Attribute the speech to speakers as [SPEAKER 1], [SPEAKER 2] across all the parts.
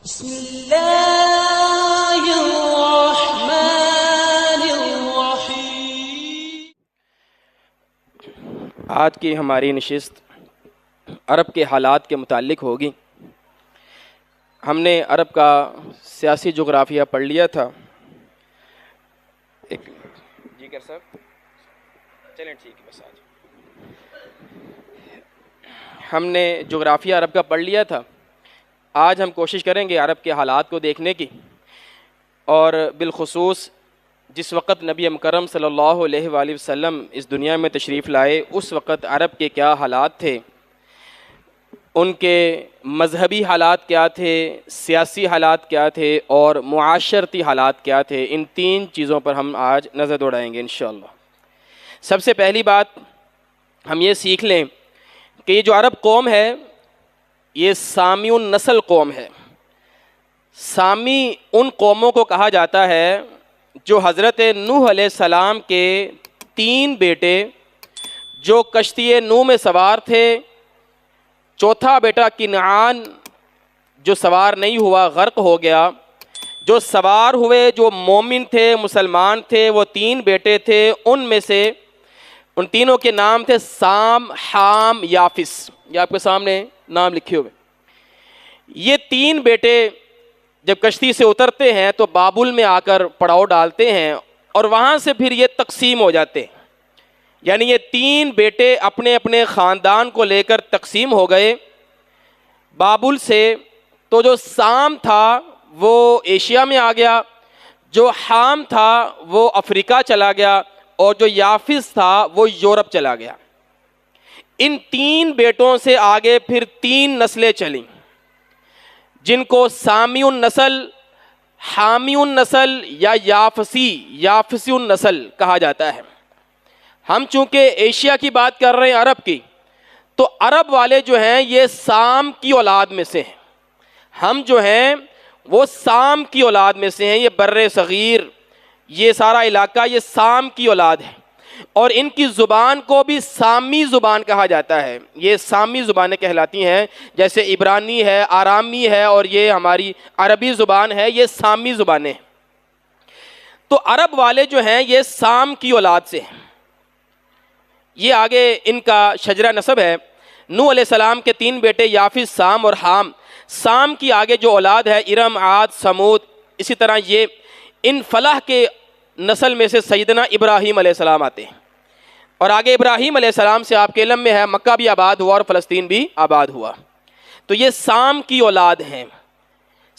[SPEAKER 1] بسم اللہ الرحمن الرحیم۔
[SPEAKER 2] آج کی ہماری نشست عرب کے حالات کے متعلق ہوگی۔ ہم نے عرب کا سیاسی جغرافیہ پڑھ لیا تھا۔ جی کر صاحب چلیں ٹھیک ہے، بس آج ہم نے جغرافیہ عرب کا پڑھ لیا تھا۔ آج ہم کوشش کریں گے عرب کے حالات کو دیکھنے کی، اور بالخصوص جس وقت نبی مکرم صلی اللہ علیہ وآلہ وسلم اس دنیا میں تشریف لائے اس وقت عرب کے کیا حالات تھے، ان کے مذہبی حالات کیا تھے، سیاسی حالات کیا تھے، اور معاشرتی حالات کیا تھے۔ ان تین چیزوں پر ہم آج نظر دوڑائیں گے انشاءاللہ۔ سب سے پہلی بات ہم یہ سیکھ لیں کہ یہ جو عرب قوم ہے یہ سامی النسل قوم ہے۔ سامی ان قوموں کو کہا جاتا ہے جو حضرت نوح علیہ السلام کے 3 بیٹے جو کشتی نوح میں سوار تھے، چوتھا بیٹا کنعان جو سوار نہیں ہوا غرق ہو گیا، جو سوار ہوئے جو مومن تھے مسلمان تھے وہ 3 بیٹے تھے، ان میں سے ان تینوں کے نام تھے سام، حام، یافس۔ یہ آپ کے سامنے نام لکھے ہوئے۔ یہ 3 بیٹے جب کشتی سے اترتے ہیں تو بابل میں آ کر پڑاؤ ڈالتے ہیں، اور وہاں سے پھر یہ تقسیم ہو جاتے ہیں۔ یعنی یہ 3 بیٹے اپنے اپنے خاندان کو لے کر تقسیم ہو گئے بابل سے۔ تو جو سام تھا وہ ایشیا میں آ گیا، جو حام تھا وہ افریقہ چلا گیا، اور جو یافس تھا وہ یورپ چلا گیا۔ ان 3 بیٹوں سے آگے پھر 3 نسلیں چلیں جن کو سامی النسل، حامی النسل یا یافسی النسل کہا جاتا ہے۔ ہم چونکہ ایشیا کی بات کر رہے ہیں عرب کی، تو عرب والے جو ہیں یہ سام کی اولاد میں سے ہیں۔ ہم جو ہیں وہ سام کی اولاد میں سے ہیں۔ یہ بر صغیر، یہ سارا علاقہ یہ سام کی اولاد ہے، اور ان کی زبان کو بھی سامی زبان کہا جاتا ہے۔ یہ سامی زبانیں کہلاتی ہیں، جیسے عبرانی ہے، آرامی ہے، اور یہ ہماری عربی زبان ہے، یہ سامی زبانیں ہیں۔ تو عرب والے جو ہیں یہ سام کی اولاد سے ہیں۔ یہ آگے ان کا شجرہ نسب ہے۔ نوح علیہ السلام کے 3 بیٹے یافس، سام اور حام۔ سام کی آگے جو اولاد ہے ارم، عاد، سمود، اسی طرح یہ ان فلاح کے نسل میں سے سیدنا ابراہیم علیہ السلام آتے ہیں، اور آگے ابراہیم علیہ السلام سے آپ کے علم میں ہے مکہ بھی آباد ہوا اور فلسطین بھی آباد ہوا۔ تو یہ سام کی اولاد ہیں۔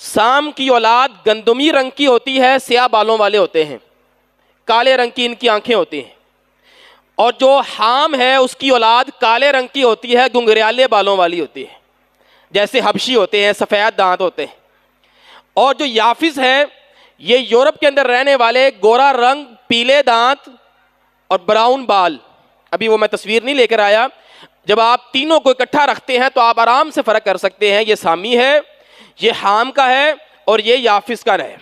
[SPEAKER 2] سام کی اولاد گندمی رنگ کی ہوتی ہے، سیاہ بالوں والے ہوتے ہیں، کالے رنگ کی ان کی آنکھیں ہوتی ہیں۔ اور جو حام ہے اس کی اولاد کالے رنگ کی ہوتی ہے، گنگریالے بالوں والی ہوتی ہے، جیسے حبشی ہوتے ہیں، سفید دانت ہوتے ہیں۔ اور جو یافس ہے یہ یورپ کے اندر رہنے والے، گورا رنگ، پیلے دانت اور براؤن بال۔ ابھی وہ میں تصویر نہیں لے کر آیا۔ جب آپ تینوں کو اکٹھا رکھتے ہیں تو آپ آرام سے فرق کر سکتے ہیں، یہ سامی ہے، یہ حام کا ہے، اور یہ یافس کا ہے۔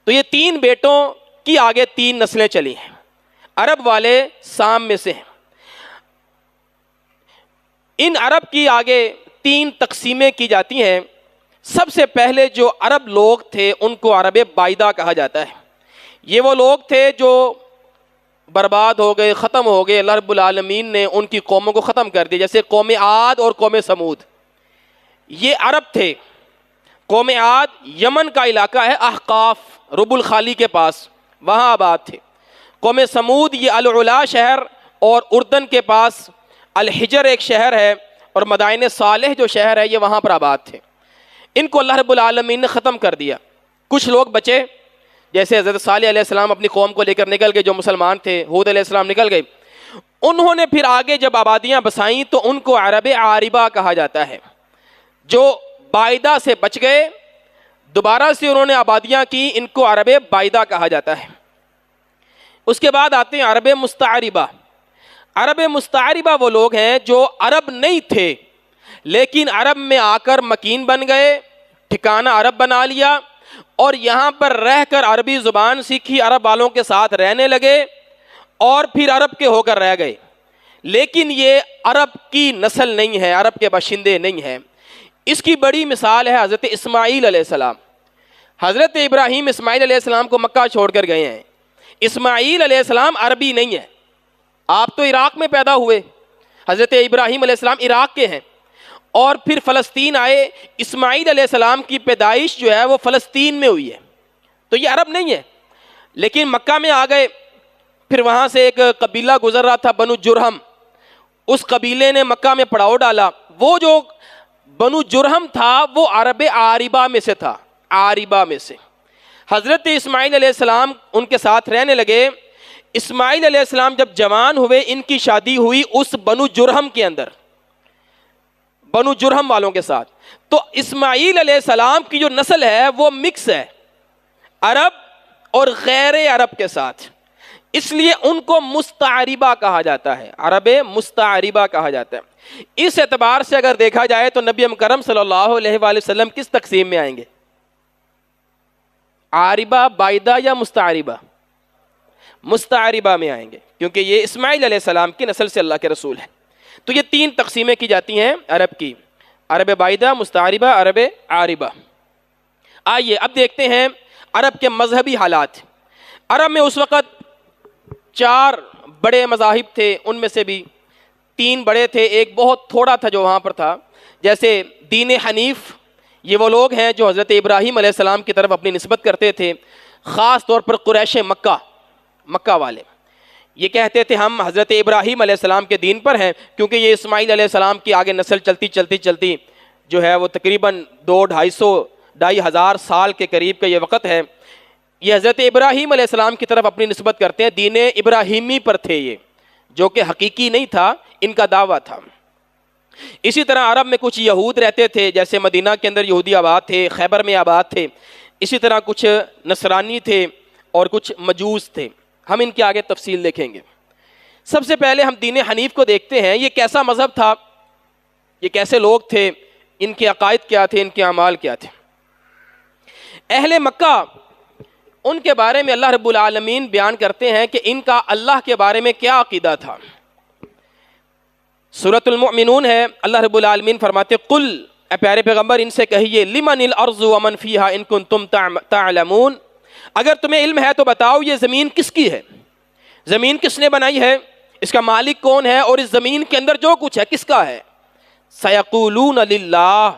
[SPEAKER 2] تو یہ 3 بیٹوں کی آگے 3 نسلیں چلی ہیں۔ عرب والے سام میں سے ہیں۔ ان عرب کی آگے 3 تقسیمیں کی جاتی ہیں۔ سب سے پہلے جو عرب لوگ تھے ان کو عرب بائدہ کہا جاتا ہے۔ یہ وہ لوگ تھے جو برباد ہو گئے، ختم ہو گئے۔ اللہ رب العالمین نے ان کی قوموں کو ختم کر دیا، جیسے قوم عاد اور قوم سمود۔ یہ عرب تھے۔ قوم عاد یمن کا علاقہ ہے، احقاف، رب الخالی کے پاس، وہاں آباد تھے۔ قوم سمود یہ العلا شہر اور اردن کے پاس الحجر ایک شہر ہے، اور مدائن صالح جو شہر ہے یہ وہاں پر آباد تھے۔ ان کو اللہ رب العالمین نے ختم کر دیا۔ کچھ لوگ بچے، جیسے حضرت صالح علیہ السلام اپنی قوم کو لے کر نکل گئے، جو مسلمان تھے، ہود علیہ السلام نکل گئے۔ انہوں نے پھر آگے جب آبادیاں بسائیں تو ان کو عرب عاربہ کہا جاتا ہے۔ جو بائدہ سے بچ گئے، دوبارہ سے انہوں نے آبادیاں کی، ان کو عرب بائدہ کہا جاتا ہے۔ اس کے بعد آتے ہیں عرب مستعربہ۔ عرب مستعربہ وہ لوگ ہیں جو عرب نہیں تھے لیکن عرب میں آ کر مکین بن گئے، ٹھکانہ عرب بنا لیا، اور یہاں پر رہ کر عربی زبان سیکھی، عرب والوں کے ساتھ رہنے لگے، اور پھر عرب کے ہو کر رہ گئے، لیکن یہ عرب کی نسل نہیں ہے، عرب کے باشندے نہیں ہیں۔ اس کی بڑی مثال ہے حضرت اسماعیل علیہ السلام۔ حضرت ابراہیم اسماعیل علیہ السلام کو مکہ چھوڑ کر گئے ہیں۔ اسماعیل علیہ السلام عربی نہیں ہے، آپ تو عراق میں پیدا ہوئے، حضرت ابراہیم علیہ السلام عراق کے ہیں، اور پھر فلسطین آئے۔ اسماعیل علیہ السلام کی پیدائش جو ہے وہ فلسطین میں ہوئی ہے، تو یہ عرب نہیں ہے، لیکن مکہ میں آ گئے۔ پھر وہاں سے ایک قبیلہ گزر رہا تھا بنو جرہم، اس قبیلے نے مکہ میں پڑاؤ ڈالا۔ وہ جو بنو جرہم تھا وہ عرب عاربہ میں سے تھا، عاربہ میں سے۔ حضرت اسماعیل علیہ السلام ان کے ساتھ رہنے لگے۔ اسماعیل علیہ السلام جب جوان ہوئے، ان کی شادی ہوئی اس بنو جرہم کے اندر، بنو جرہم والوں کے ساتھ۔ تو اسماعیل علیہ السلام کی جو نسل ہے وہ مکس ہے عرب اور غیر عرب کے ساتھ، اس لیے ان کو مستعربہ کہا جاتا ہے، عرب مستعربہ کہا جاتا ہے۔ اس اعتبار سے اگر دیکھا جائے تو نبی مکرم صلی اللہ علیہ وآلہ وسلم کس تقسیم میں آئیں گے؟ عاربہ، بائدہ یا مستعربہ؟ مستعربہ میں آئیں گے، کیونکہ یہ اسماعیل علیہ السلام کی نسل سے اللہ کے رسول ہیں۔ تو یہ 3 تقسیمیں کی جاتی ہیں عرب کی، عرب بائدہ، مستعربہ، عرب عاربہ۔ آئیے اب دیکھتے ہیں عرب کے مذہبی حالات۔ عرب میں اس وقت 4 بڑے مذاہب تھے، ان میں سے بھی 3 بڑے تھے، ایک بہت تھوڑا تھا جو وہاں پر تھا، جیسے دین حنیف، یہ وہ لوگ ہیں جو حضرت ابراہیم علیہ السلام کی طرف اپنی نسبت کرتے تھے، خاص طور پر قریش مکہ والے۔ یہ کہتے تھے ہم حضرت ابراہیم علیہ السلام کے دین پر ہیں، کیونکہ یہ اسماعیل علیہ السلام کی آگے نسل چلتی جو ہے وہ تقریباً 200-250 سال کے قریب کا یہ وقت ہے۔ یہ حضرت ابراہیم علیہ السلام کی طرف اپنی نسبت کرتے ہیں، دین ابراہیمی پر تھے یہ، جو کہ حقیقی نہیں تھا، ان کا دعویٰ تھا۔ اسی طرح عرب میں کچھ یہود رہتے تھے، جیسے مدینہ کے اندر یہودی آباد تھے، خیبر میں آباد تھے۔ اسی طرح کچھ نصرانی تھے اور کچھ مجوس تھے، ہم ان کے آگے تفصیل دیکھیں گے۔ سب سے پہلے ہم دین حنیف کو دیکھتے ہیں، یہ کیسا مذہب تھا، یہ کیسے لوگ تھے، ان کے عقائد کیا تھے، ان کے اعمال کیا تھے۔ اہل مکہ، ان کے بارے میں اللہ رب العالمین بیان کرتے ہیں کہ ان کا اللہ کے بارے میں کیا عقیدہ تھا۔ سورۃ المؤمنون ہے، اللہ رب العالمین فرماتے قل، اے پیارے پیغمبر ان سے کہیے لمن الارض ومن فیہا ان کنتم تعلمون، اگر تمہیں علم ہے تو بتاؤ یہ زمین کس کی ہے، زمین کس نے بنائی ہے، اس کا مالک کون ہے، اور اس زمین کے اندر جو کچھ ہے کس کا ہے۔ سیقولون للہ،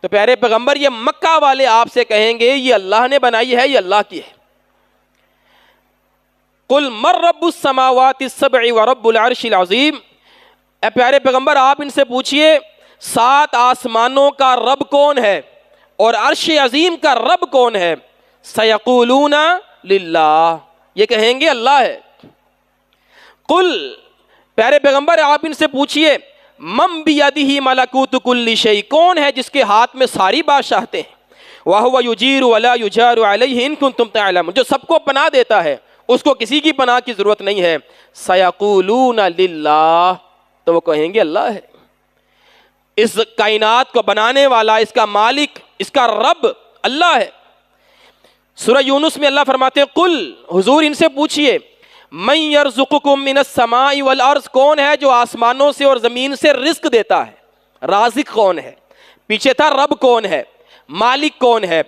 [SPEAKER 2] تو پیارے پیغمبر یہ مکہ والے آپ سے کہیں گے یہ اللہ نے بنائی ہے، یہ اللہ کی ہے۔ قل من رب السماوات السبع ورب العرش العظیم، اے پیارے پیغمبر آپ ان سے پوچھئے 7 آسمانوں کا رب کون ہے اور عرش عظیم کا رب کون ہے۔ سیقولون للہ، یہ کہیں گے اللہ ہے۔ قل، پیارے پیغمبر آپ ان سے پوچھئے من بیدہ ملکوت کل شیء، کون ہے جس کے ہاتھ میں ساری بادشاہتیں ہیں، وَهُوَ يُجِيرُ وَلَا يُجَارُ عَلَيْهِ إِن كُنتُمْ تَعْلَمُونَ، جو سب کو پناہ دیتا ہے، اس کو کسی کی پناہ کی ضرورت نہیں ہے۔ سیقولون للہ، تو وہ کہیں گے اللہ ہے، اس کائنات کو بنانے والا، اس کا مالک، اس کا رب اللہ ہے۔ سورہ یونس میں اللہ فرماتے ہیں قل، حضور ان سے پوچھئے من یرزقکم من السماء والارض، کون ہے جو آسمانوں سے اور زمین سے رزق دیتا ہے، رازق کون ہے، پیچھے تھا رب کون ہے، مالک کون ہے،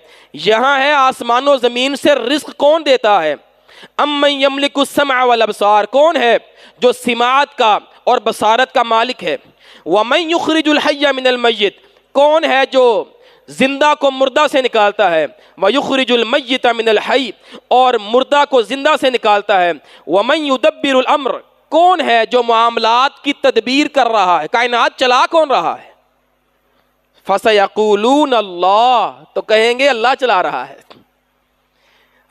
[SPEAKER 2] یہاں ہے آسمان و زمین سے رزق کون دیتا ہے۔ امن یملک السمع والابصار، کون ہے جو سماعت کا اور بصارت کا مالک ہے۔ ومن یخرج الحی من المیت، کون ہے جو زندہ کو مردہ سے نکالتا ہے۔ وَيُخْرِجُ الْمَيِّتَ مِنَ الْحَيِّ، اور مردہ کو زندہ سے نکالتا ہے۔ وَمَن يُدَبِّرُ الْأَمْرَ، کون ہے جو معاملات کی تدبیر کر رہا ہے، کائنات چلا کون رہا ہے۔ فَسَيَقُولُونَ اللَّهُ، تو کہیں گے اللہ چلا رہا ہے۔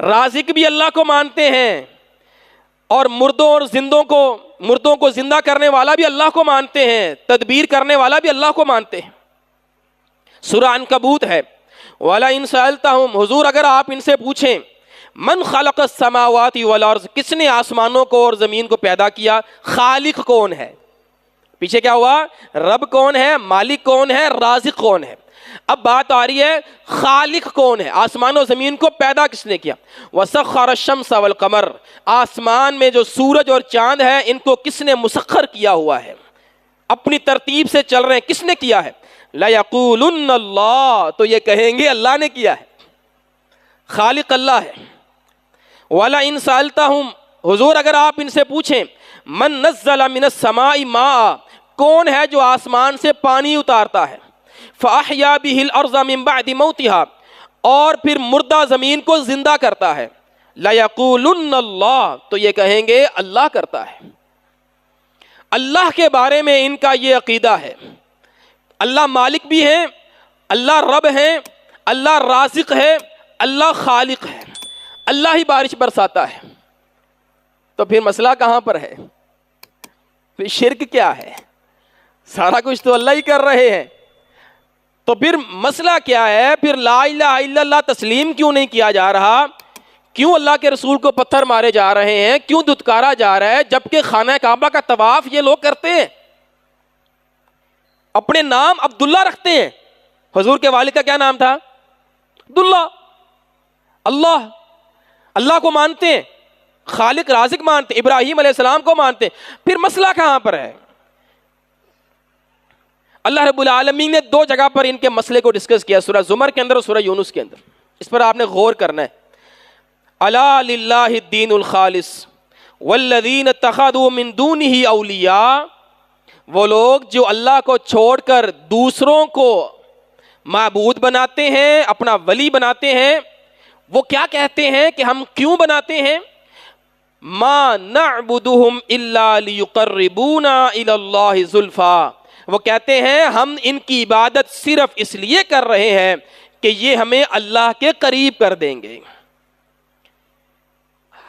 [SPEAKER 2] رازق بھی اللہ کو مانتے ہیں، اور مردوں اور زندوں کو، مردوں کو زندہ کرنے والا بھی اللہ کو مانتے ہیں، تدبیر کرنے والا بھی اللہ کو مانتے ہیں۔ سورہ عنکبوت ہے وَلَئِن سَأَلْتَهُمْ، حضور اگر آپ ان سے پوچھیں من خلق السماوات والارض، کس نے آسمانوں کو اور زمین کو پیدا کیا، خالق کون ہے، پیچھے کیا ہوا، رب کون ہے، مالک کون ہے، رازق کون ہے۔ اب بات آ رہی ہے خالق کون ہے، آسمان و زمین کو پیدا کس نے کیا۔ وَسَخَّرَ الشَّمْسَ وَالْقَمَرَ، آسمان میں جو سورج اور چاند ہے ان کو کس نے مسخر کیا ہوا ہے، اپنی ترتیب سے چل رہے ہیں، کس نے کیا ہے۔ لَيَقُولُنَّ اللَّهُ، تو یہ کہیں گے اللہ نے کیا ہے، خالق اللہ ہے. وَلَئِن سَأَلْتَهُمْ، حضور اگر آپ ان سے پوچھیں من نزل من السماء ماء، کون ہے جو آسمان سے پانی اتارتا ہے، فَأَحْيَا بِهِ الْأَرْضَ مِن بَعْدِ مَوْتِهَا، اور پھر مردہ زمین کو زندہ کرتا ہے، لَيَقُولُنَّ اللَّهُ، تو یہ کہیں گے اللہ کرتا ہے. اللہ کے بارے میں ان کا یہ عقیدہ ہے، اللہ مالک بھی ہیں، اللہ رب ہیں، اللہ رازق ہے، اللہ خالق ہے، اللہ ہی بارش برساتا ہے. تو پھر مسئلہ کہاں پر ہے؟ پھر شرک کیا ہے؟ سارا کچھ تو اللہ ہی کر رہے ہیں. تو پھر مسئلہ کیا ہے؟ پھر لا الہ الا اللہ تسلیم کیوں نہیں کیا جا رہا؟ کیوں اللہ کے رسول کو پتھر مارے جا رہے ہیں؟ کیوں دھتکارا جا رہا ہے؟ جبکہ خانہ کعبہ کا طواف یہ لوگ کرتے ہیں، اپنے نام عبداللہ رکھتے ہیں. حضور کے والد کا کیا نام تھا؟ عبداللہ. اللہ، اللہ کو مانتے ہیں، خالق رازق مانتے ہیں، ابراہیم علیہ السلام کو مانتے ہیں. پھر مسئلہ کہاں پر ہے؟ اللہ رب العالمین نے دو جگہ پر ان کے مسئلے کو ڈسکس کیا، سورہ زمر کے اندر اور سورہ یونس کے اندر. اس پر آپ نے غور کرنا ہے. الا للہ الدین الخالص والذین اتخذوا من دونہ اولیاء، وہ لوگ جو اللہ کو چھوڑ کر دوسروں کو معبود بناتے ہیں، اپنا ولی بناتے ہیں، وہ کیا کہتے ہیں کہ ہم کیوں بناتے ہیں؟ ما نعبدہم الا لیقربونا الی اللہ زلفا، وہ کہتے ہیں ہم ان کی عبادت صرف اس لیے کر رہے ہیں کہ یہ ہمیں اللہ کے قریب کر دیں گے.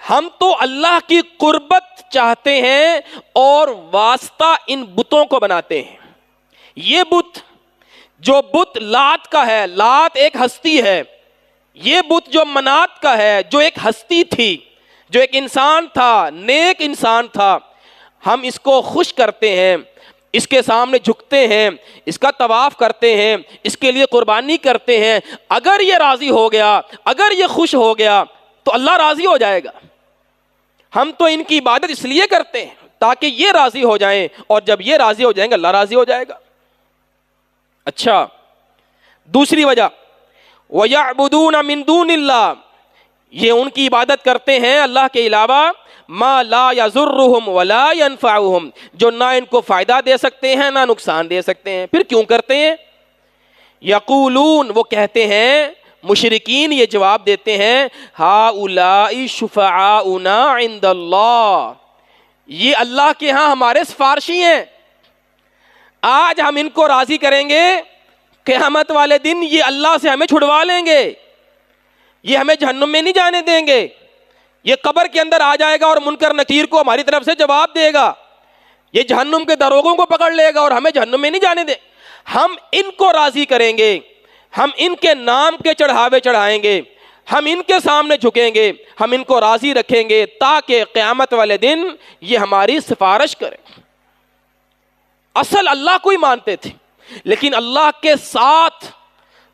[SPEAKER 2] ہم تو اللہ کی قربت چاہتے ہیں اور واسطہ ان بتوں کو بناتے ہیں. یہ بت، جو بت لات کا ہے، لات ایک ہستی ہے. یہ بت جو منات کا ہے، جو ایک ہستی تھی، جو ایک انسان تھا، نیک انسان تھا، ہم اس کو خوش کرتے ہیں، اس کے سامنے جھکتے ہیں، اس کا طواف کرتے ہیں، اس کے لیے قربانی کرتے ہیں. اگر یہ راضی ہو گیا، اگر یہ خوش ہو گیا تو اللہ راضی ہو جائے گا. ہم تو ان کی عبادت اس لیے کرتے ہیں تاکہ یہ راضی ہو جائیں، اور جب یہ راضی ہو جائیں گے اللہ راضی ہو جائے گا. اچھا، دوسری وجہ وَيَعْبُدُونَ مِن دُونِ اللَّهِ، یہ ان کی عبادت کرتے ہیں اللہ کے علاوہ ما لا يَضُرُّهُمْ وَلَا يَنْفَعُهُمْ، جو نہ ان کو فائدہ دے سکتے ہیں نہ نقصان دے سکتے ہیں. پھر کیوں کرتے ہیں؟ یقولون، وہ کہتے ہیں، مشرکین یہ جواب دیتے ہیں، ہؤلاء شفعاؤنا عند اللہ، یہ اللہ کے ہاں ہمارے سفارشی ہیں، آج ہم ان کو راضی کریں گے، قیامت والے دن یہ اللہ سے ہمیں چھڑوا لیں گے، یہ ہمیں جہنم میں نہیں جانے دیں گے. یہ قبر کے اندر آ جائے گا اور منکر نکیر کو ہماری طرف سے جواب دے گا، یہ جہنم کے دروغوں کو پکڑ لے گا اور ہمیں جہنم میں نہیں جانے دے. ہم ان کو راضی کریں گے، ہم ان کے نام کے چڑھاوے چڑھائیں گے، ہم ان کے سامنے جھکیں گے، ہم ان کو راضی رکھیں گے تاکہ قیامت والے دن یہ ہماری سفارش کریں. اصل اللہ کو ہی مانتے تھے، لیکن اللہ کے ساتھ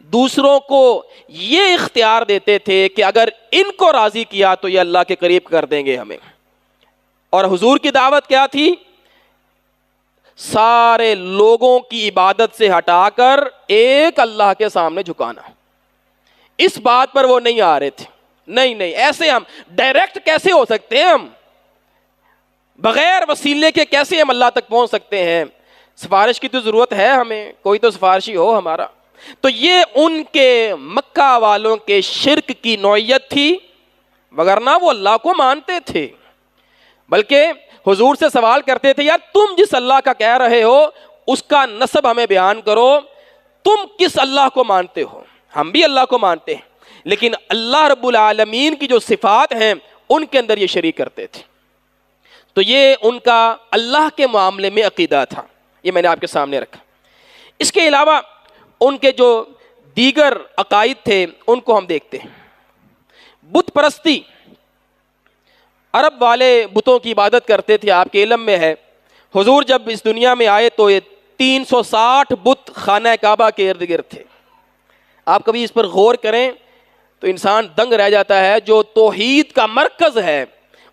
[SPEAKER 2] دوسروں کو یہ اختیار دیتے تھے کہ اگر ان کو راضی کیا تو یہ اللہ کے قریب کر دیں گے ہمیں. اور حضور کی دعوت کیا تھی؟ سارے لوگوں کی عبادت سے ہٹا کر ایک اللہ کے سامنے جھکانا. اس بات پر وہ نہیں آ رہے تھے. نہیں، ایسے ہم ڈائریکٹ کیسے ہو سکتے ہیں؟ ہم بغیر وسیلے کے کیسے ہم اللہ تک پہنچ سکتے ہیں؟ سفارش کی تو ضرورت ہے ہمیں، کوئی تو سفارشی ہو ہمارا. تو یہ ان کے مکہ والوں کے شرک کی نوعیت تھی، وگرنہ وہ اللہ کو مانتے تھے. بلکہ حضور سے سوال کرتے تھے، یار تم جس اللہ کا کہہ رہے ہو اس کا نسب ہمیں بیان کرو، تم کس اللہ کو مانتے ہو؟ ہم بھی اللہ کو مانتے ہیں، لیکن اللہ رب العالمین کی جو صفات ہیں ان کے اندر یہ شریک کرتے تھے. تو یہ ان کا اللہ کے معاملے میں عقیدہ تھا، یہ میں نے آپ کے سامنے رکھا. اس کے علاوہ ان کے جو دیگر عقائد تھے ان کو ہم دیکھتے ہیں. بت پرستی، عرب والے بتوں کی عبادت کرتے تھے، آپ کے علم میں ہے. حضور جب اس دنیا میں آئے تو یہ 360 بت خانہ کعبہ کے ارد گرد تھے. آپ کبھی اس پر غور کریں تو انسان دنگ رہ جاتا ہے. جو توحید کا مرکز ہے،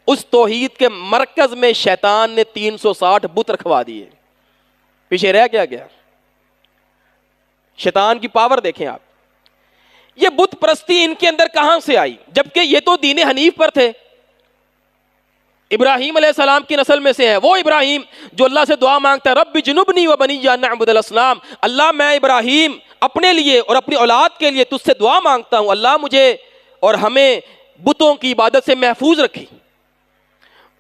[SPEAKER 2] اس توحید کے مرکز میں شیطان نے 360 بت رکھوا دیے. پیچھے رہ کیا گیا؟ شیطان کی پاور دیکھیں آپ. یہ بت پرستی ان کے اندر کہاں سے آئی؟ جبکہ یہ تو دین حنیف پر تھے، ابراہیم علیہ السلام کی نسل میں سے ہے. وہ ابراہیم جو اللہ سے دعا مانگتا ہے رب جنبنی و بنی ان نعبد الاصنام، اللہ میں ابراہیم اپنے لیے اور اپنی اولاد کے لیے تجھ سے دعا مانگتا ہوں، اللہ مجھے اور ہمیں بتوں کی عبادت سے محفوظ رکھی.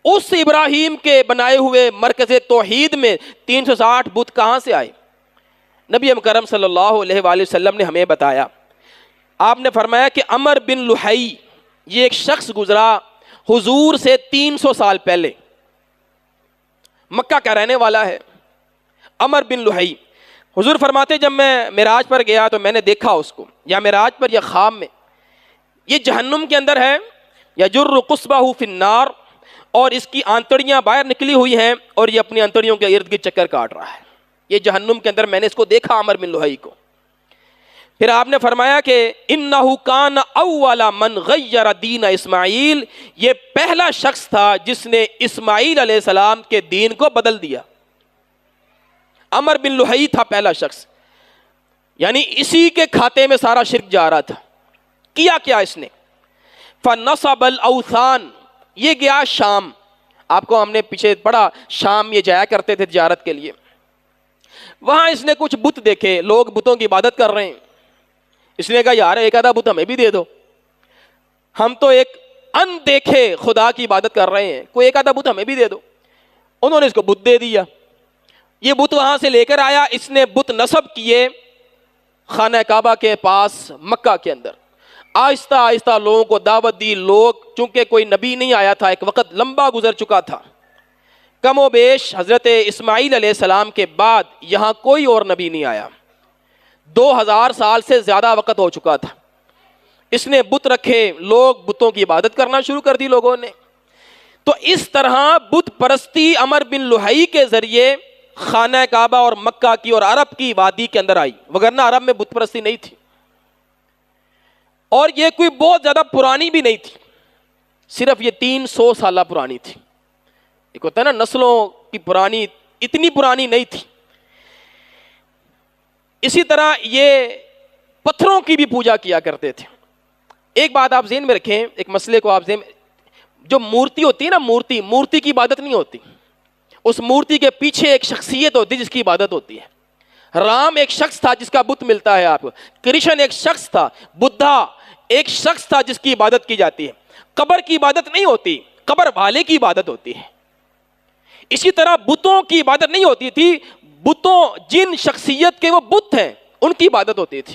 [SPEAKER 2] اس ابراہیم کے بنائے ہوئے مرکز توحید میں 360 بت کہاں سے آئے؟ نبی مکرم صلی اللہ علیہ وآلہ وسلم نے ہمیں بتایا. آپ نے فرمایا کہ عمر بن لحی، یہ ایک شخص گزرا حضور سے 300 سال پہلے، مکہ کا رہنے والا ہے. عمر بن لحی، حضور فرماتے جب میں معراج پر گیا تو میں نے دیکھا اس کو، یا معراج پر یا خواب میں، یہ جہنم کے اندر ہے، یجر قصبہ فی النار، اور اس کی آنتڑیاں باہر نکلی ہوئی ہیں اور یہ اپنی آنتڑیوں کے ارد گرد چکر کاٹ رہا ہے. یہ جہنم کے اندر میں نے اس کو دیکھا، عمر بن لحی کو. پھر آپ نے فرمایا کہ انہ کان اول من غیر دین اسماعیل، یہ پہلا شخص تھا جس نے اسماعیل علیہ السلام کے دین کو بدل دیا. عمر بن لحی تھا پہلا شخص، یعنی اسی کے کھاتے میں سارا شرک جا رہا تھا. کیا کیا اس نے؟ فنصب الاوثان، یہ گیا شام. آپ کو ہم نے پیچھے پڑھا شام یہ جایا کرتے تھے تجارت کے لیے. وہاں اس نے کچھ بت دیکھے، لوگ بتوں کی عبادت کر رہے ہیں. اس نے کہا یار ایک آدھا بت ہمیں بھی دے دو، ہم تو ایک ان دیکھے خدا کی عبادت کر رہے ہیں، کوئی ایک آدھا بت ہمیں بھی دے دو. انہوں نے اس کو بت دے دیا. یہ بت وہاں سے لے کر آیا، اس نے بت نصب کیے خانہ کعبہ کے پاس مکہ کے اندر. آہستہ آہستہ لوگوں کو دعوت دی. لوگ چونکہ کوئی نبی نہیں آیا تھا، ایک وقت لمبا گزر چکا تھا، کم و بیش حضرت اسماعیل علیہ السلام کے بعد یہاں کوئی اور نبی نہیں آیا. 2000 سال سے زیادہ وقت ہو چکا تھا. اس نے بت رکھے، لوگ بتوں کی عبادت کرنا شروع کر دی لوگوں نے. تو اس طرح بت پرستی عمر بن لحی کے ذریعے خانہ کعبہ اور مکہ کی اور عرب کی وادی کے اندر آئی، وگرنہ عرب میں بت پرستی نہیں تھی. اور یہ کوئی بہت زیادہ پرانی بھی نہیں تھی، صرف یہ 300 سالہ پرانی تھی. ایک ہوتا ہے نا نسلوں کی پرانی، اتنی پرانی نہیں تھی. اسی طرح یہ پتھروں کی بھی پوجا کیا کرتے تھے. ایک بات آپ ذہن میں رکھیں، ایک مسئلے کو آپ ذہن میں، جو مورتی ہوتی ہے نا، مورتی کی عبادت نہیں ہوتی. اس مورتی کے پیچھے ایک شخصیت ہوتی ہے جس کی عبادت ہوتی ہے. رام ایک شخص تھا جس کا بت ملتا ہے آپ کو، کرشن ایک شخص تھا، بدھا ایک شخص تھا جس کی عبادت کی جاتی ہے. قبر کی عبادت نہیں ہوتی، قبر والے کی عبادت ہوتی ہے. اسی طرح بتوں کی عبادت نہیں ہوتی تھی، بتوں جن شخصیت کے وہ بت ہیں ان کی عبادت ہوتی تھی.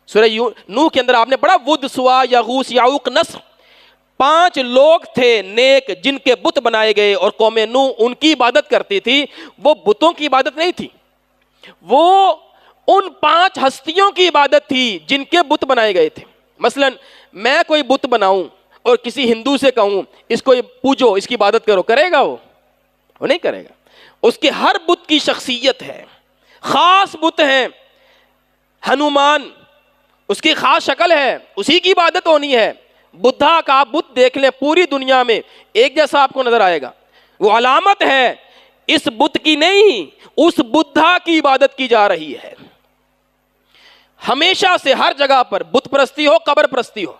[SPEAKER 2] سورہ نوح کے اندر آپ نے پڑھا ود سوا یغوث یعوق نصر، 5 لوگ تھے نیک جن کے بت بنائے گئے اور قوم نوح ان کی عبادت کرتی تھی. وہ بتوں کی عبادت نہیں تھی، وہ ان 5 ہستیوں کی عبادت تھی جن کے بت بنائے گئے تھے. مثلا میں کوئی بت بناؤں اور کسی ہندو سے کہوں اس کو پوجو، اس کی عبادت کرو، کرے گا وہ نہیں کرے گا. اس کے ہر بت کی شخصیت ہے، خاص بت ہیں. ہنومان اس کی خاص شکل ہے، اسی کی عبادت ہونی ہے. بدھا کا آپ بت دیکھ لیں، پوری دنیا میں ایک جیسا آپ کو نظر آئے گا. وہ علامت ہے اس بت کی نہیں، اس بدھا کی عبادت کی جا رہی ہے. ہمیشہ سے ہر جگہ پر بت پرستی ہو، قبر پرستی ہو،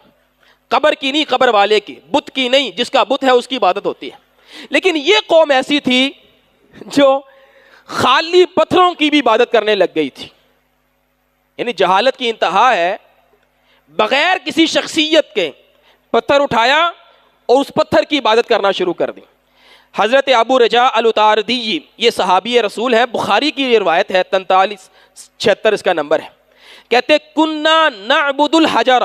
[SPEAKER 2] قبر کی نہیں قبر والے کی، بت کی نہیں جس کا بت ہے اس کی عبادت ہوتی ہے. لیکن یہ قوم ایسی تھی جو خالی پتھروں کی بھی عبادت کرنے لگ گئی تھی. یعنی جہالت کی انتہا ہے، بغیر کسی شخصیت کے پتھر اٹھایا اور اس پتھر کی عبادت کرنا شروع کر دی. حضرت ابو رجاء الاتاردی، یہ صحابی رسول ہے، بخاری کی یہ روایت ہے، 4376 اس کا نمبر ہے. کہتے کننا نعبد الحجر،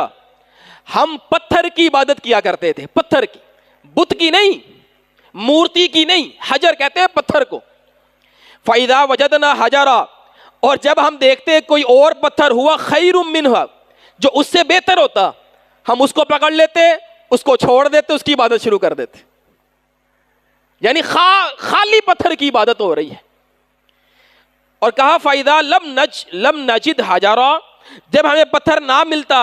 [SPEAKER 2] ہم پتھر کی عبادت کیا کرتے تھے، پتھر کی، بت کی نہیں، مورتی کی نہیں. حجر کہتے ہیں پتھر کو. فَإِذَا وَجَدْنَا حَجَرًا، اور جب ہم دیکھتے کوئی اور پتھر ہوا خَيْرٌ مِّنْهَا، جو اس سے بہتر ہوتا، ہم اس کو پکڑ لیتے، اس کو چھوڑ دیتے، اس کی عبادت شروع کر دیتے. یعنی خالی پتھر کی عبادت ہو رہی ہے. اور کہا فَإِذَا لَمْ نَجِدْ حَجَرًا، جب ہمیں پتھر نہ ملتا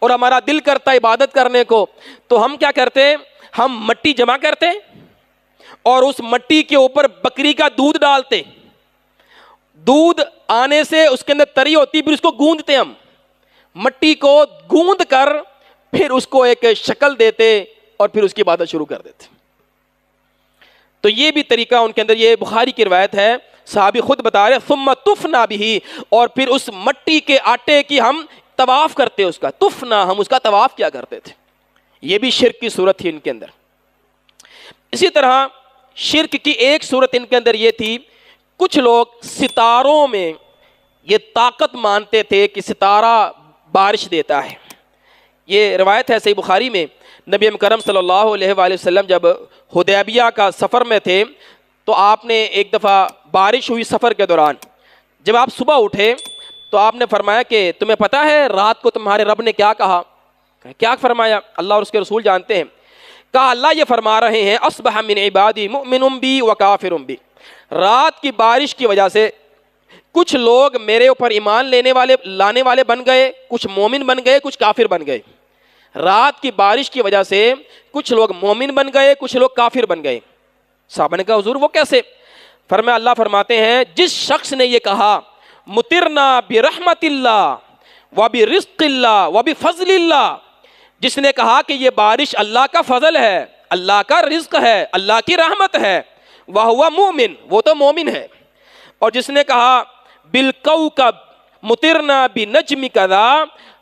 [SPEAKER 2] اور ہمارا دل کرتا عبادت کرنے کو، تو ہم کیا کرتے، ہم مٹی جمع کرتے اور اس مٹی کے اوپر بکری کا دودھ ڈالتے دودھ آنے سے اس کے اندر تری ہوتی، پھر اس کو گوندتے، ہم مٹی کو گوند کر پھر اس کو ایک شکل دیتے اور پھر اس کی عبادت شروع کر دیتے. تو یہ بھی طریقہ ان کے اندر، یہ بخاری کی روایت ہے، صحابی خود بتا رہے ثم تفنا بھی، اور پھر اس مٹی کے آٹے کی ہم طواف کرتے، اس کا تفنا، ہم اس کا طواف کیا کرتے تھے. یہ بھی شرک کی صورت تھی ان کے اندر. اسی طرح شرک کی ایک صورت ان کے اندر یہ تھی، کچھ لوگ ستاروں میں یہ طاقت مانتے تھے کہ ستارہ بارش دیتا ہے. یہ روایت ہے صحیح بخاری میں، نبی مکرم صلی اللہ علیہ وآلہ وسلم جب حدیبیہ کا سفر میں تھے تو آپ نے ایک دفعہ بارش ہوئی سفر کے دوران، جب آپ صبح اٹھے تو آپ نے فرمایا کہ تمہیں پتہ ہے رات کو تمہارے رب نے کیا کہا؟ کیا فرمایا؟ اللہ اور اس کے رسول جانتے ہیں. کہا اللہ یہ فرما رہے ہیں اصبح من عبادی مؤمن بی وکافر بی، رات کی بارش کی وجہ سے کچھ لوگ میرے اوپر ایمان لانے والے بن گئے، کچھ مومن بن گئے، کچھ کافر بن گئے. رات کی بارش کی وجہ سے کچھ لوگ مومن بن گئے، کچھ لوگ کافر بن گئے. صحابہ نے کہا حضور وہ کیسے؟ فرمایا اللہ فرماتے ہیں جس شخص نے یہ کہا مطرنا برحمت اللہ وبرزق اللہ وبفضل اللہ، جس نے کہا کہ یہ بارش اللہ کا فضل ہے، اللہ کا رزق ہے، اللہ کی رحمت ہے، وہو مومن، وہ تو مومن ہے. اور جس نے کہا بالکوکب مطرنا بنجم کذا،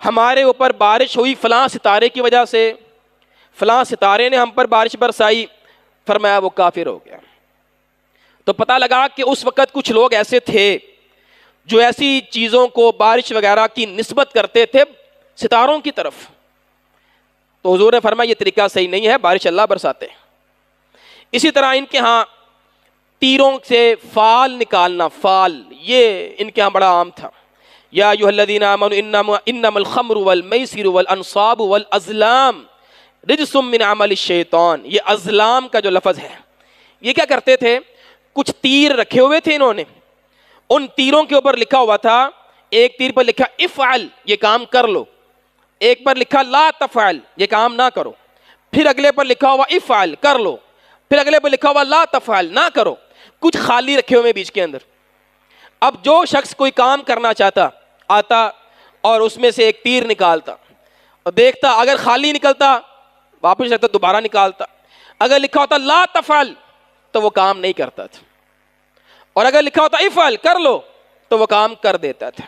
[SPEAKER 2] ہمارے اوپر بارش ہوئی فلاں ستارے کی وجہ سے، فلاں ستارے نے ہم پر بارش برسائی، فرمایا وہ کافر ہو گیا. تو پتہ لگا کہ اس وقت کچھ لوگ ایسے تھے جو ایسی چیزوں کو بارش وغیرہ کی نسبت کرتے تھے ستاروں کی طرف. تو حضور نے فرمایا یہ طریقہ صحیح نہیں ہے، بارش اللہ برساتے ہیں. اسی طرح ان کے ہاں تیروں سے فال نکالنا، فال یہ ان کے ہاں بڑا عام تھا. یا ایھا الذین آمنوا انما الخمر والمیسر والانصاب والازلام رجس من عمل الشیطان. یہ ازلام کا جو لفظ ہے، یہ کیا کرتے تھے، کچھ تیر رکھے ہوئے تھے انہوں نے، ان تیروں کے اوپر لکھا ہوا تھا، ایک تیر پر لکھا افعل، یہ کام کر لو، ایک پر لکھا لا تفعل، یہ کام نہ کرو، پھر اگلے پر لکھا ہوا افعل، کر لو، پھر اگلے پر لکھا ہوا لا تفعل، نہ کرو، کچھ خالی رکھے ہوئے بیچ کے اندر. اب جو شخص کوئی کام کرنا چاہتا آتا اور اس میں سے ایک تیر نکالتا اور دیکھتا، اگر خالی نکلتا واپس رکھتا، دوبارہ نکالتا، اگر لکھا ہوتا لا تفعل تو وہ کام نہیں کرتا تھا، اور اگر لکھا ہوتا افعل، کر لو، تو وہ کام کر دیتا تھا.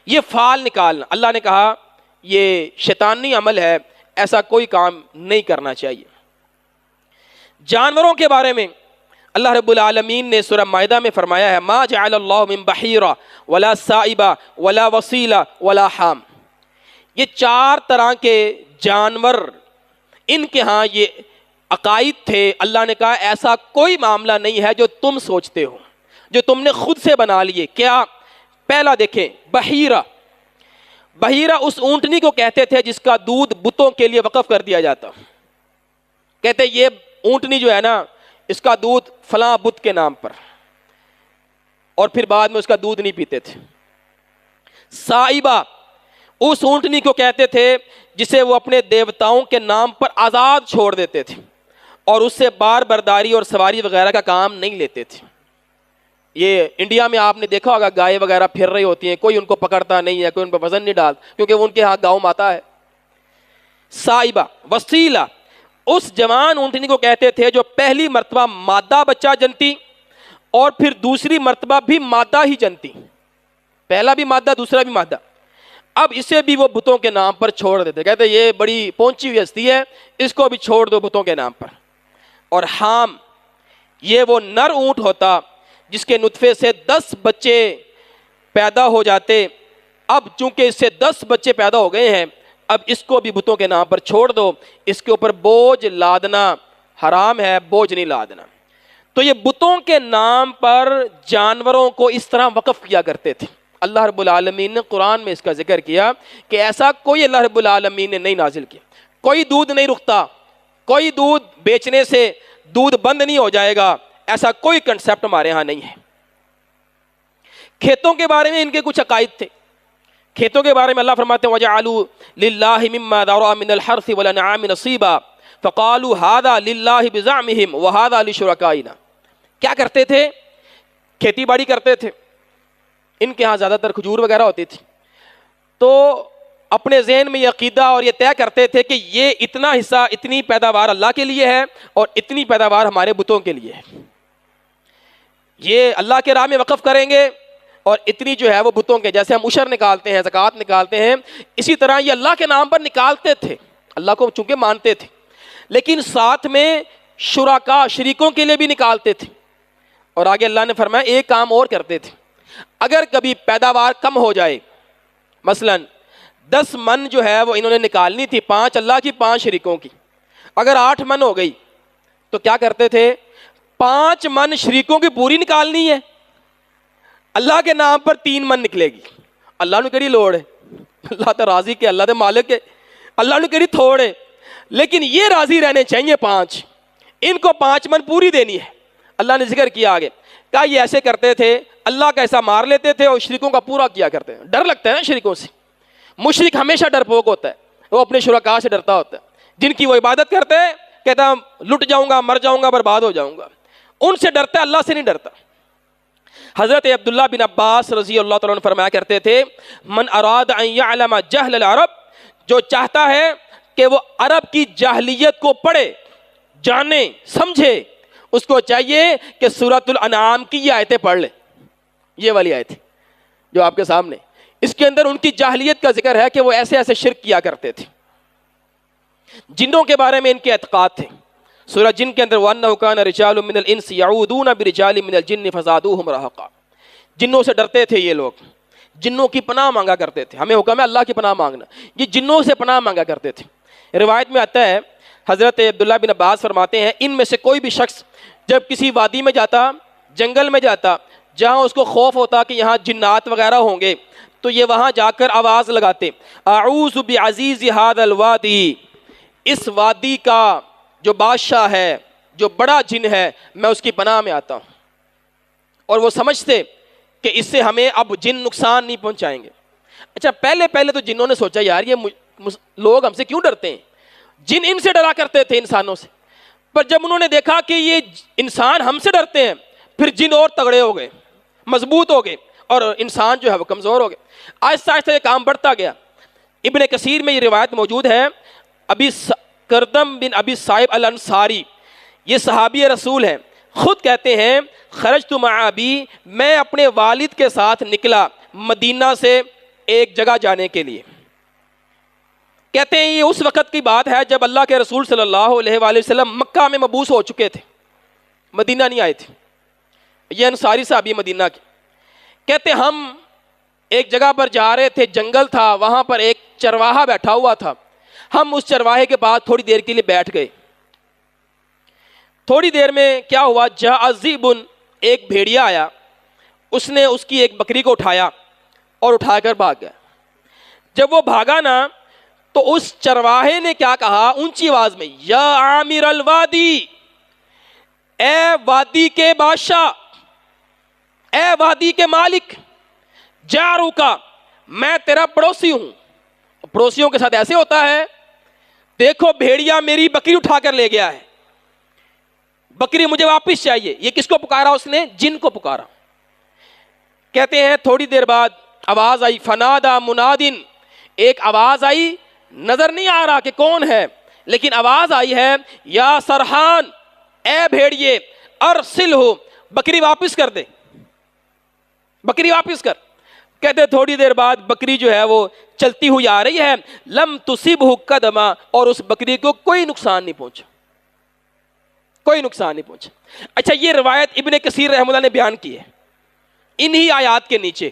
[SPEAKER 2] یہ فال نکالنا اللہ نے کہا یہ شیطانی عمل ہے، ایسا کوئی کام نہیں کرنا چاہیے. جانوروں کے بارے میں اللہ رب العالمین نے سورہ مائدہ میں فرمایا ہے ما جعل اللہ من بحیرہ ولا سائبہ ولا وصیلہ ولا حام. یہ 4 طرح کے جانور ان کے ہاں یہ عقائد تھے. اللہ نے کہا ایسا کوئی معاملہ نہیں ہے جو تم سوچتے ہو، جو تم نے خود سے بنا لیے. کیا؟ پہلا دیکھیں بحیرہ. بحیرہ اس اونٹنی کو کہتے تھے جس کا دودھ بتوں کے لیے وقف کر دیا جاتا. کہتے یہ اونٹنی جو ہے نا، اس کا دودھ فلاں بت کے نام پر، اور پھر بعد میں اس کا دودھ نہیں پیتے تھے. سائبہ اس اونٹنی کو کہتے تھے جسے وہ اپنے دیوتاؤں کے نام پر آزاد چھوڑ دیتے تھے اور اس سے بار برداری اور سواری وغیرہ کا کام نہیں لیتے تھے. یہ انڈیا میں آپ نے دیکھا ہوگا گائے وغیرہ پھر رہی ہوتی ہیں، کوئی ان کو پکڑتا نہیں ہے، کوئی ان پہ وزن نہیں ڈالتا، کیونکہ وہ ان کے ہاتھ گاؤں ماتا ہے. سائبہ. وسیلہ اس جوان اونٹنی کو کہتے تھے جو پہلی مرتبہ مادہ بچہ جنتی اور پھر دوسری مرتبہ بھی مادہ ہی جنتی، پہلا بھی مادہ دوسرا بھی مادہ. اب اسے بھی وہ بتوں کے نام پر چھوڑ دیتے، کہتے یہ بڑی پہنچی ہوئی ہستی ہے، اس کو بھی چھوڑ دو بتوں کے نام پر. اور حام یہ وہ نر اونٹ ہوتا جس کے نطفے سے 10 بچے پیدا ہو جاتے. اب چونکہ اس سے 10 بچے پیدا ہو گئے ہیں، اب اس کو بھی بتوں کے نام پر چھوڑ دو، اس کے اوپر بوجھ لادنا حرام ہے، بوجھ نہیں لادنا. تو یہ بتوں کے نام پر جانوروں کو اس طرح وقف کیا کرتے تھے. اللہ رب العالمین نے قرآن میں اس کا ذکر کیا کہ ایسا کوئی اللہ رب العالمین نے نہیں نازل کیا. کوئی دودھ نہیں رکتا، کوئی دودھ بیچنے سے دودھ بند نہیں ہو جائے گا، ایسا کوئی کنسپٹ ہمارے ہاں نہیں ہے. کھیتوں کے بارے میں ان کے کچھ عقائد تھے. کھیتوں کے بارے میں اللہ فرماتے ہیں وَجَعَلُوا لِلَّهِ مِمَّا ذَرَأَ مِنَ الْحَرْثِ وَالْأَنْعَامِ نَصِيبًا فَقَالُوا هَذَا لِلَّهِ بِزَعْمِهِمْ وَهَذَا لِشُرَكَائِنَا. کیا کرتے تھے؟ کھیتی باڑی کرتے تھے، ان کے ہاں زیادہ تر کھجور وغیرہ ہوتی تھی، تو اپنے ذہن میں یہ عقیدہ اور یہ طے کرتے تھے کہ یہ اتنا حصہ، اتنی پیداوار اللہ کے لیے ہے اور اتنی پیداوار ہمارے بتوں کے لیے ہے، یہ اللہ کے راہ میں وقف کریں گے اور اتنی جو ہے وہ بتوں کے، جیسے ہم عشر نکالتے ہیں، زکوٰۃ نکالتے ہیں، اسی طرح یہ اللہ کے نام پر نکالتے تھے، اللہ کو چونکہ مانتے تھے، لیکن ساتھ میں شرکا، شریکوں کے لیے بھی نکالتے تھے۔ اور آگے اللہ نے فرمایا ایک کام اور کرتے تھے، اگر کبھی پیداوار کم ہو جائے، مثلا 10 من جو ہے وہ انہوں نے نکالنی تھی، 5 اللہ کی 5 شریکوں کی، اگر 8 من ہو گئی تو کیا کرتے تھے، 5 من شریکوں کی پوری نکالنی ہے، اللہ کے نام پر 3 من نکلے گی، اللہ نے کہڑی لوڑ ہے، اللہ تو راضی کے، اللہ تو مالک ہے، اللہ نے کہڑی تھوڑ ہے، لیکن یہ راضی رہنے چاہیے 5، ان کو 5 من پوری دینی ہے۔ اللہ نے ذکر کیا آگے، کہا یہ ایسے کرتے تھے، اللہ کا ایسا مار لیتے تھے اور شریکوں کا پورا کیا کرتے ہیں۔ ڈر لگتا ہے نا شریکوں سے، مشرک ہمیشہ ڈرپوک ہوتا ہے، وہ اپنے شرکاء سے ڈرتا ہوتا ہے، جن کی وہ عبادت کرتے ہیں کہتا لٹ جاؤں گا، مر جاؤں گا، برباد ہو جاؤں گا، ان سے ڈرتا ہے، اللہ سے نہیں ڈرتا۔ حضرت عبداللہ بن عباس رضی اللہ تعالیٰ عنہ فرمایا کرتے تھے، من اراد ان یعلم جہل العرب، جو چاہتا ہے کہ وہ عرب کی جاہلیت کو پڑھے، جانے، سمجھے، اس کو چاہیے کہ سورۃ الانعام کی یہ آیتیں پڑھ لے، یہ والی آیت جو آپ کے سامنے، اس کے اندر ان کی جاہلیت کا ذکر ہے کہ وہ ایسے ایسے شرک کیا کرتے تھے، جنوں کے بارے میں ان کے اعتقاد تھے۔ سورہ جن کے اندر وَأَنَّهُ كَانَ رِجَالٌ مِّنَ الْإِنسِ يَعُوذُونَ بِرِجَالٍ مِّنَ الْجِنِّ فَزَادُوهُمْ رَهَقًا، جنوں سے ڈرتے تھے یہ لوگ، جنوں کی پناہ مانگا کرتے تھے، ہمیں حکم ہے اللہ کی پناہ مانگنا، یہ جنوں سے پناہ مانگا کرتے تھے۔ روایت میں آتا ہے، حضرت عبداللہ بن عباس فرماتے ہیں، ان میں سے کوئی بھی شخص جب کسی وادی میں جاتا، جنگل میں جاتا، جہاں اس کو خوف ہوتا کہ یہاں جنات وغیرہ ہوں گے، تو یہ وہاں جا کر آواز لگاتے، اعوذ بعزیز ھذا الوادی، اس وادی کا جو بادشاہ ہے، جو بڑا جن ہے، میں اس کی پناہ میں آتا ہوں۔ اور وہ سمجھتے کہ اس سے ہمیں اب جن نقصان نہیں پہنچائیں گے۔ اچھا، پہلے تو جنوں نے سوچا یار یہ لوگ ہم سے کیوں ڈرتے ہیں، جن ان سے ڈرا کرتے تھے انسانوں سے، پر جب انہوں نے دیکھا کہ یہ انسان ہم سے ڈرتے ہیں، پھر جن اور تگڑے ہو گئے، مضبوط ہو گئے، اور انسان جو ہے وہ کمزور ہو گئے۔ آہستہ آہستہ یہ کام بڑھتا گیا۔ ابن کثیر میں یہ روایت موجود ہے، ابی کردم بن ابی صائب الانصاری، یہ صحابی رسول ہیں، خود کہتے ہیں خرجت مع ابی، میں اپنے والد کے ساتھ نکلا مدینہ سے ایک جگہ جانے کے لیے۔ کہتے ہیں یہ اس وقت کی بات ہے جب اللہ کے رسول صلی اللہ علیہ وآلہ وسلم مکہ میں مبعوث ہو چکے تھے، مدینہ نہیں آئے تھے، یہ انصاری صحابی مدینہ کے۔ کہتے ہم ایک جگہ پر جا رہے تھے، جنگل تھا، وہاں پر ایک چرواہا بیٹھا ہوا تھا، ہم اس چرواہے کے پاس تھوڑی دیر کے لیے بیٹھ گئے۔ تھوڑی دیر میں کیا ہوا، جاء ذئب، ایک بھیڑیا آیا، اس نے اس کی ایک بکری کو اٹھایا اور اٹھا کر بھاگ گیا۔ جب وہ بھاگا نا تو اس چرواہے نے کیا کہا اونچی آواز میں، یا عامر الوادی، اے وادی کے بادشاہ، اے وادی کے مالک، جارو کا، میں تیرا پڑوسی ہوں۔ پڑوسیوں کے ساتھ ایسے ہوتا ہے، دیکھو بھیڑیا میری بکری اٹھا کر لے گیا ہے، بکری مجھے واپس چاہیے۔ یہ کس کو پکارا اس نے؟ جن کو پکارا۔ کہتے ہیں تھوڑی دیر بعد آواز آئی، فنادا منادن، ایک آواز آئی، نظر نہیں آ رہا کہ کون ہے، لیکن آواز آئی ہے، یا سرحان، اے بھیڑیے، ارسل ہو، بکری واپس کر دے، بکری واپس کر۔ کہتے تھوڑی دیر بعد بکری جو ہے وہ چلتی ہوئی آ رہی ہے، لم تصبہ قدما، اور اس بکری کو کوئی نقصان نہیں پہنچا، کوئی نقصان نہیں پہنچا۔ اچھا، یہ روایت ابن کثیر رحمہ اللہ نے بیان کی ہے انہی آیات کے نیچے،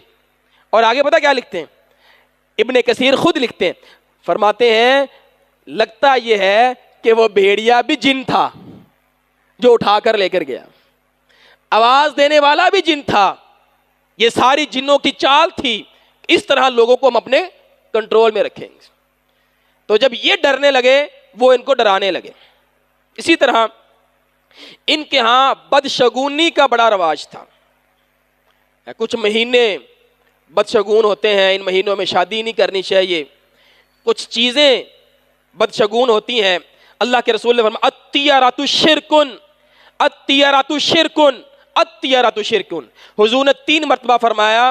[SPEAKER 2] اور آگے پتہ کیا لکھتے ہیں؟ ابن کثیر خود لکھتے ہیں، فرماتے ہیں لگتا یہ ہے کہ وہ بھیڑیا بھی جن تھا جو اٹھا کر لے کر گیا، آواز دینے والا بھی جن تھا، یہ ساری جنوں کی چال تھی، اس طرح لوگوں کو ہم اپنے کنٹرول میں رکھیں گے۔ تو جب یہ ڈرنے لگے، وہ ان کو ڈرانے لگے۔ اسی طرح ان کے ہاں بدشگونی کا بڑا رواج تھا، کچھ مہینے بدشگون ہوتے ہیں، ان مہینوں میں شادی نہیں کرنی چاہیے، کچھ چیزیں بدشگون ہوتی ہیں۔ اللہ کے رسول نے فرمایا الطیرۃ شرکن، الطیرۃ شرکن، الطیرۃ شرکن۔ حضور نے 3 مرتبہ فرمایا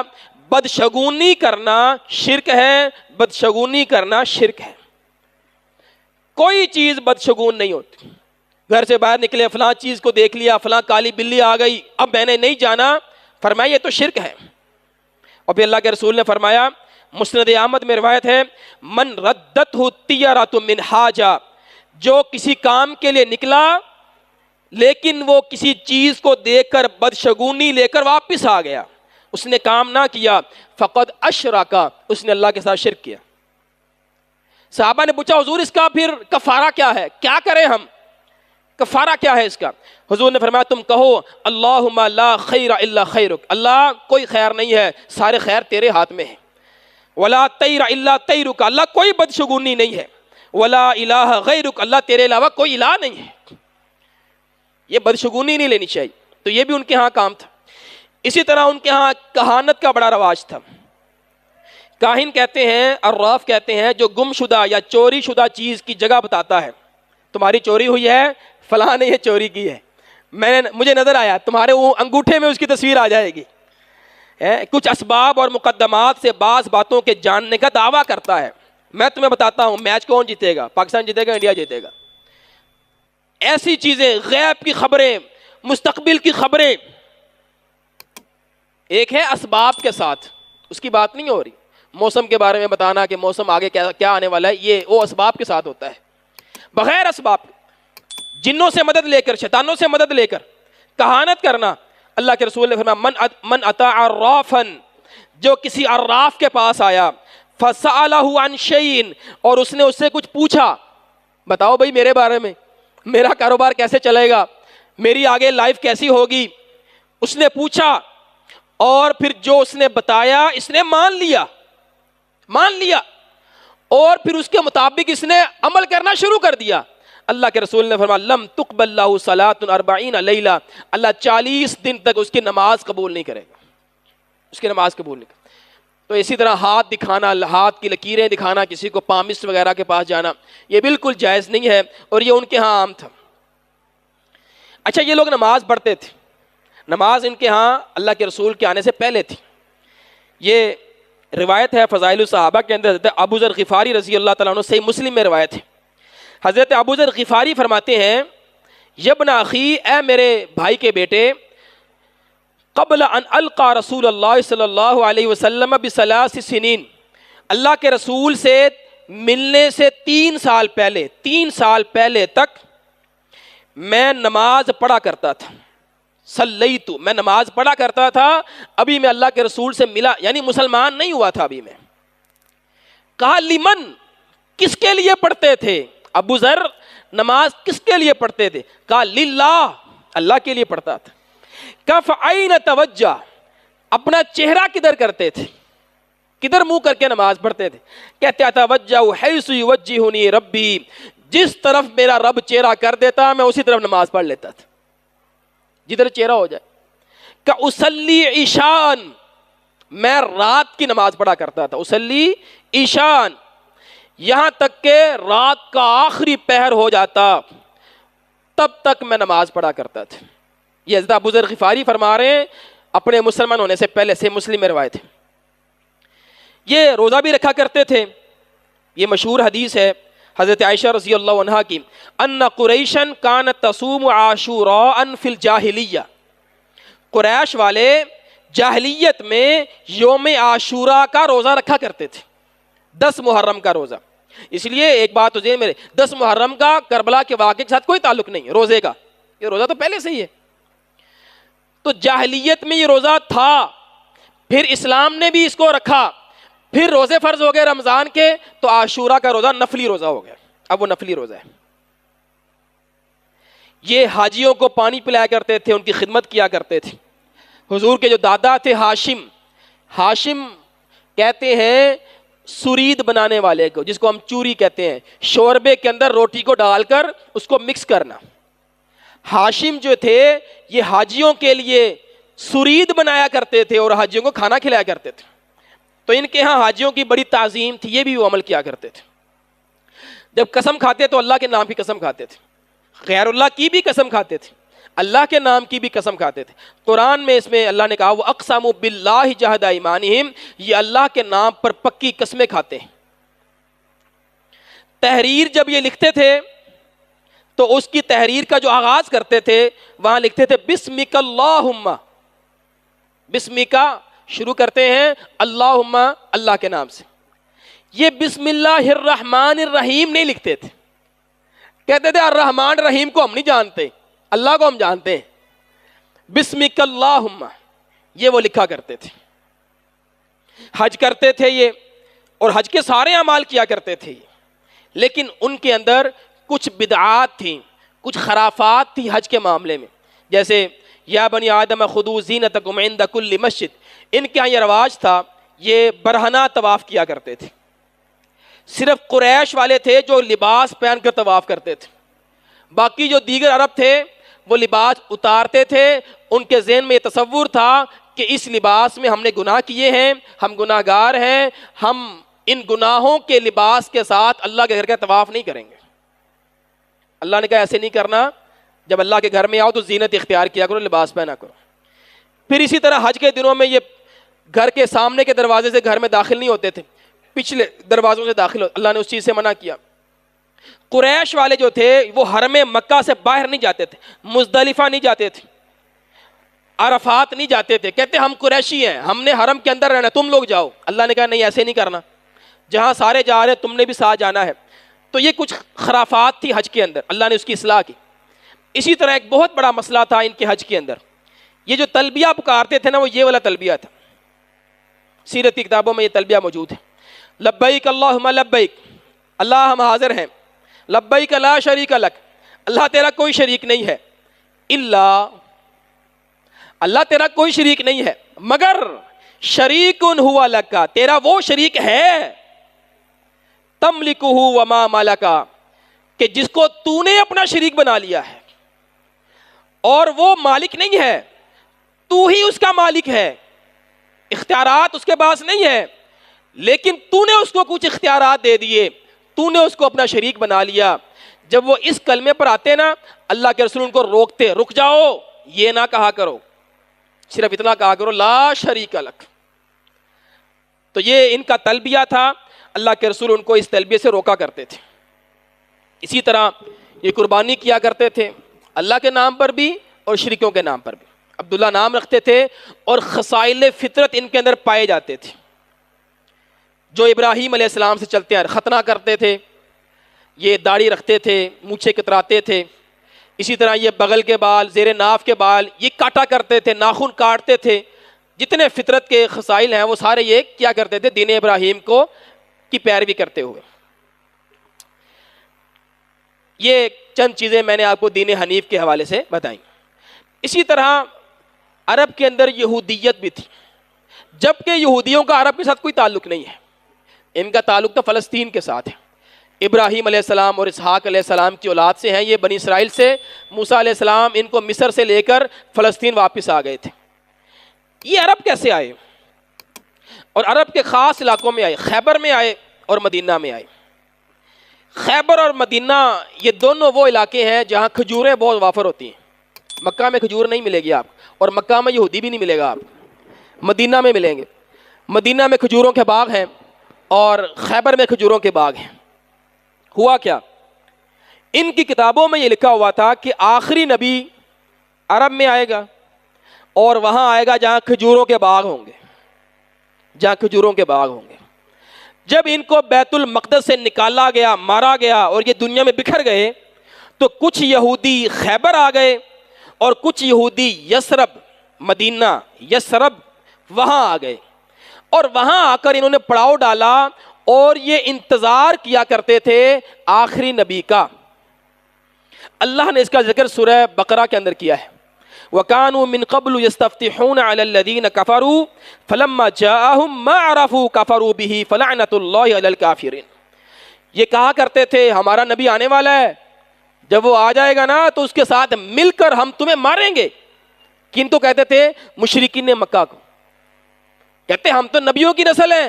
[SPEAKER 2] بدشگونی کرنا شرک ہے، بدشگونی کرنا شرک ہے۔ کوئی چیز بدشگون نہیں ہوتی۔ گھر سے باہر نکلے، فلاں چیز کو دیکھ لیا، فلاں کالی بلی آ گئی، اب میں نے نہیں جانا، فرمایا یہ تو شرک ہے۔ اور پھر اللہ کے رسول نے فرمایا، مسند احمد میں روایت ہے، من ردتہ الطیرۃ من حاجہ، جو کسی کام کے لیے نکلا لیکن وہ کسی چیز کو دیکھ کر بدشگونی لے کر واپس آ گیا، اس نے کام نہ کیا، فقد اشرک، اس نے اللہ کے ساتھ شرک کیا۔ صحابہ نے پوچھا حضور اس کا پھر کفارہ کیا ہے، کیا کریں ہم، کفارہ کیا ہے اس کا؟ حضور نے فرمایا تم کہو اللہم لا خیر الا خیرک، اللہ کوئی خیر نہیں ہے، سارے خیر تیرے ہاتھ میں ہے۔ ولا طیر الا طیرک، اللہ کوئی بدشگونی نہیں ہے۔ ولا الہ غیرک، اللہ تیرے علاوہ کوئی الہ نہیں ہے۔ یہ بدشگونی نہیں لینی چاہیے۔ تو یہ بھی ان کے ہاں کام تھا۔ اسی طرح ان کے ہاں کہانت کا بڑا رواج تھا۔ کاہن کہتے ہیں، عراف کہتے ہیں، جو گم شدہ یا چوری شدہ چیز کی جگہ بتاتا ہے، تمہاری چوری ہوئی ہے، فلاں نے یہ چوری کی ہے، مجھے نظر آیا، تمہارے وہ انگوٹھے میں اس کی تصویر آ جائے گی۔ کچھ اسباب اور مقدمات سے بعض باتوں کے جاننے کا دعویٰ کرتا ہے، میں تمہیں بتاتا ہوں میچ کون جیتے گا، پاکستان جیتے گا، انڈیا جیتے گا۔ ایسی چیزیں، غیب کی خبریں، مستقبل کی خبریں، ایک ہے اسباب کے ساتھ، اس کی بات نہیں ہو رہی۔ موسم کے بارے میں بتانا کہ موسم آگے کیا آنے والا ہے، یہ وہ اسباب کے ساتھ ہوتا ہے۔ بغیر اسباب، جنوں سے مدد لے کر، شیطانوں سے مدد لے کر کہانت کرنا، اللہ کے رسول نے فرمایا من اتی عرافا، جو کسی عراف کے پاس آیا، فسألہ عن شیء، اور اس نے اس سے کچھ پوچھا، بتاؤ بھائی میرے بارے میں، میرا کاروبار کیسے چلے گا، میری آگے لائف کیسی ہوگی، اس نے پوچھا، اور پھر جو اس نے بتایا اس نے مان لیا، اور پھر اس کے مطابق اس نے عمل کرنا شروع کر دیا، اللہ کے رسول نے فرمایا لم تقبل لہ صلاۃ 40 لیلہ، اللہ 40 دن تک اس کی نماز قبول نہیں کرے گا، اس کی نماز قبول نہیں کرے گا۔ تو اسی طرح ہاتھ دکھانا، ہاتھ کی لکیریں دکھانا، کسی کو پامسٹ وغیرہ کے پاس جانا، یہ بالکل جائز نہیں ہے، اور یہ ان کے ہاں عام تھا۔ اچھا، یہ لوگ نماز پڑھتے تھے، نماز ان کے ہاں اللہ کے رسول کے آنے سے پہلے تھی۔ یہ روایت ہے فضائل الصحابہ کے اندر، حضرت ابو ذر غفاری رضی اللہ تعالیٰ عنہ، صحیح مسلم میں روایت ہے۔ حضرت ابو ذر غفاری فرماتے ہیں، یبن اخی، اے میرے بھائی کے بیٹے، قبل ان القى رسول اللہ صلی اللہ علیہ وسلم بثلاث سنین، اللہ کے رسول سے ملنے سے 3 سال پہلے تک میں نماز پڑھا کرتا تھا، صلیتو، میں نماز پڑھا کرتا تھا، ابھی میں اللہ کے رسول سے ملا، یعنی مسلمان نہیں ہوا تھا ابھی میں۔ کہا لمن، کس کے لیے پڑھتے تھے ابو ذر، نماز کس کے لیے پڑھتے تھے؟ کہا للہ، اللہ کے لیے پڑھتا تھا۔ کف عین توجہ، اپنا چہرہ کدھر کرتے تھے، کدھر منہ کر کے نماز پڑھتے تھے؟ کہتے اتوجہ حیث یوجہنی ربی، جس طرف میرا رب چہرہ کر دیتا میں اسی طرف نماز پڑھ لیتا تھا، جدھر چہرہ ہو جائے۔ کہ اصلی عشاءً، میں رات کی نماز پڑھا کرتا تھا، اصلی عشاءً، یہاں تک کہ رات کا آخری پہر ہو جاتا تب تک میں نماز پڑھا کرتا تھا۔ یہ حضرت ابو ذر غفاری فرما رہے ہیں اپنے مسلمان ہونے سے پہلے، سے مسلم میں روایت ہے۔ یہ روزہ بھی رکھا کرتے تھے، یہ مشہور حدیث ہے حضرت عائشہ رضی اللہ عنہا کی، ان قریشن کانت تصوم عاشوراء فی الجاہلیہ، قریش والے جاہلیت میں یوم عاشوراء کا روزہ رکھا کرتے تھے، 10 محرم کا روزہ۔ اس لیے ایک بات تو ذہن میں رہے، 10 محرم کا کربلا کے واقعے کے ساتھ کوئی تعلق نہیں ہے روزے کا، یہ روزہ تو پہلے سے ہی ہے۔ تو جاہلیت میں یہ روزہ تھا، پھر اسلام نے بھی اس کو رکھا، پھر روزے فرض ہو گئے رمضان کے، تو عاشورہ کا روزہ نفلی روزہ ہو گیا، اب وہ نفلی روزہ ہے۔ یہ حاجیوں کو پانی پلایا کرتے تھے، ان کی خدمت کیا کرتے تھے۔ حضور کے جو دادا تھے ہاشم کہتے ہیں سرید بنانے والے کو، جس کو ہم چوری کہتے ہیں، شوربے کے اندر روٹی کو ڈال کر اس کو مکس کرنا۔ ہاشم جو تھے یہ حاجیوں کے لیے سرید بنایا کرتے تھے اور حاجیوں کو کھانا کھلایا کرتے تھے۔ تو ان کے ہاں حاجیوں کی بڑی تعظیم تھی، یہ بھی وہ عمل کیا کرتے تھے۔ جب قسم کھاتے تو اللہ کے نام کی قسم کھاتے تھے، غیر اللہ کی بھی قسم کھاتے تھے۔ اللہ کے نام کی بھی قسم کھاتے تھے. قرآن میں اس میں اللہ نے کہا وَأَقْسَمُوا بِاللَّهِ جَهْدَ أَيْمَانِهِمْ, یہ اللہ کے نام پر پکی قسمیں کھاتے ہیں. تحریر جب یہ لکھتے تھے تو اس کی تحریر کا جو آغاز کرتے تھے وہاں لکھتے تھے بسمک اللہم, بسمک شروع کرتے ہیں اللہم اللہ کے نام سے. یہ بسم اللہ الرحمن الرحیم نہیں لکھتے تھے, کہتے تھے الرحمن الرحیم کو ہم نہیں جانتے, اللہ کو ہم جانتے ہیں. بسمک اللہم یہ وہ لکھا کرتے تھے. حج کرتے تھے یہ, اور حج کے سارے اعمال کیا کرتے تھے, لیکن ان کے اندر کچھ بدعات تھیں, کچھ خرافات تھیں حج کے معاملے میں. جیسے یا بنی آدم خذوا زینتکم عند کل مسجد, ان کے یہاں یہ رواج تھا, یہ برہنہ طواف کیا کرتے تھے. صرف قریش والے تھے جو لباس پہن کر طواف کرتے تھے, باقی جو دیگر عرب تھے وہ لباس اتارتے تھے. ان کے ذہن میں یہ تصور تھا کہ اس لباس میں ہم نے گناہ کیے ہیں, ہم گناہ گار ہیں, ہم ان گناہوں کے لباس کے ساتھ اللہ کے گھر کا طواف نہیں کریں گے. اللہ نے کہا ایسے نہیں کرنا, جب اللہ کے گھر میں آؤ تو زینت اختیار کیا کرو, لباس پہنا کرو. پھر اسی طرح حج کے دنوں میں یہ گھر کے سامنے کے دروازے سے گھر میں داخل نہیں ہوتے تھے, پچھلے دروازوں سے داخل ہو. اللہ نے اس چیز سے منع کیا. قریش والے جو تھے وہ حرم مکہ سے باہر نہیں جاتے تھے, مزدلفہ نہیں جاتے تھے, عرفات نہیں جاتے تھے. کہتے ہم قریشی ہیں, ہم نے حرم کے اندر رہنا, تم لوگ جاؤ. اللہ نے کہا نہیں ایسے نہیں کرنا, جہاں سارے جا رہے تم نے بھی ساتھ جانا ہے. تو یہ کچھ خرافات تھی حج کے اندر, اللہ نے اس کی اصلاح کی. اسی طرح ایک بہت بڑا مسئلہ تھا ان کے حج کے اندر, یہ جو تلبیہ پکارتے تھے نا وہ یہ والا تلبیہ تھا. سیرت کی کتابوں میں یہ تلبیہ موجود ہے. لبیک اللہم لبیک, اللہ ہم حاضر ہیں. لبیک لا شریک لک, اللہ تیرا کوئی شریک نہیں ہے. اللہ تیرا کوئی شریک نہیں ہے, مگر شریکن ہوا لکا, تیرا وہ شریک ہے. تملکہ وما ملکا, کہ جس کو تو نے اپنا شریک بنا لیا ہے, اور وہ مالک نہیں ہے, تو ہی اس کا مالک ہے. اختیارات اس کے پاس نہیں ہے, لیکن تو نے اس کو کچھ اختیارات دے دیے, تو نے اس کو اپنا شریک بنا لیا. جب وہ اس کلمے پر آتے نا, اللہ کے رسول ان کو روکتے, رک جاؤ, یہ نہ کہا کرو, صرف اتنا کہا کرو لا شریک لک. تو یہ ان کا تلبیہ تھا, اللہ کے رسول ان کو اس تلبیہ سے روکا کرتے تھے. اسی طرح یہ قربانی کیا کرتے تھے اللہ کے نام پر بھی اور شریکوں کے نام پر بھی. عبداللہ نام رکھتے تھے, اور خصائل فطرت ان کے اندر پائے جاتے تھے جو ابراہیم علیہ السلام سے چلتے ہیں. ختنہ کرتے تھے, یہ داڑھی رکھتے تھے, مونچھیں کتراتے تھے. اسی طرح یہ بغل کے بال, زیر ناف کے بال یہ کاٹا کرتے تھے, ناخن کاٹتے تھے. جتنے فطرت کے خصائل ہیں وہ سارے یہ کیا کرتے تھے, دین ابراہیم کو کی پیروی کرتے ہوئے. یہ چند چیزیں میں نے آپ کو دین حنیف کے حوالے سے بتائیں. اسی طرح عرب کے اندر یہودیت بھی تھی, جبکہ یہودیوں کا عرب کے ساتھ کوئی تعلق نہیں ہے. ان کا تعلق تو فلسطین کے ساتھ ہے. ابراہیم علیہ السلام اور اسحاق علیہ السلام کی اولاد سے ہیں, یہ بنی اسرائیل سے. موسیٰ علیہ السلام ان کو مصر سے لے کر فلسطین واپس آ گئے تھے. یہ عرب کیسے آئے؟ اور عرب کے خاص علاقوں میں آئے, خیبر میں آئے اور مدینہ میں آئے. خیبر اور مدینہ یہ دونوں وہ علاقے ہیں جہاں کھجوریں بہت وافر ہوتی ہیں. مکہ میں کھجور نہیں ملے گی آپ, اور مکہ میں یہودی بھی نہیں ملے گا آپ, مدینہ میں ملیں گے. مدینہ میں کھجوروں کے باغ ہیں اور خیبر میں کھجوروں کے باغ ہیں. ہوا کیا, ان کی کتابوں میں یہ لکھا ہوا تھا کہ آخری نبی عرب میں آئے گا, اور وہاں آئے گا جہاں کھجوروں کے باغ ہوں گے, جہاں کھجوروں کے باغ ہوں گے. جب ان کو بیت المقدس سے نکالا گیا, مارا گیا اور یہ دنیا میں بکھر گئے, تو کچھ یہودی خیبر آ گئے اور کچھ یہودی یثرب, مدینہ یثرب وہاں آ گئے, اور وہاں آ کر انہوں نے پڑاؤ ڈالا اور یہ انتظار کیا کرتے تھے آخری نبی کا. اللہ نے اس کا ذکر سورہ بقرہ کے اندر کیا ہے. وَكَانُوا مِن قَبْلُ يَسْتَفْتِحُونَ عَلَى الَّذِينَ كَفَرُوا فَلَمَّا جَاءَهُم مَّا عَرَفُوا كَفَرُوا بِهِ فَلَعْنَةُ اللَّهِ عَلَى الْكَافِرِينَ. یہ کہا کرتے تھے ہمارا نبی آنے والا ہے, جب وہ آ جائے گا نا تو اس کے ساتھ مل کر ہم تمہیں ماریں گے. کن تو کہتے تھے مشرکین مکہ کو, کہتے ہم تو نبیوں کی نسل ہیں,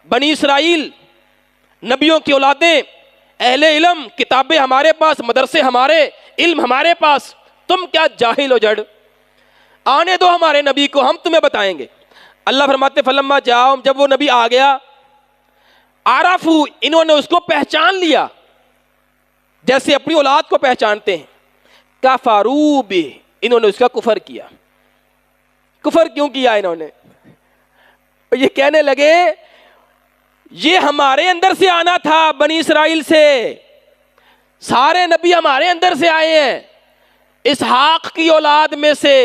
[SPEAKER 2] بنی اسرائیل, نبیوں کی اولادیں, اہل علم, کتابیں ہمارے پاس, مدرسے ہمارے, علم ہمارے پاس, تم کیا جاہل ہو جڑ، آنے دو ہمارے نبی کو، ہم تمہیں بتائیں گے۔ اللہ فرماتے فلما جاؤ، جب وہ نبی آ گیا، عرفو، انہوں نے اس کو پہچان لیا جیسے اپنی اولاد کو پہچانتے ہیں، کفروا بہ، انہوں نے اس کا کفر کیا۔ کفر کیوں کیا انہوں نے؟ یہ کہنے لگے یہ ہمارے اندر سے آنا تھا، بنی اسرائیل سے، سارے نبی ہمارے اندر سے آئے ہیں، اسحاق کی اولاد میں سے،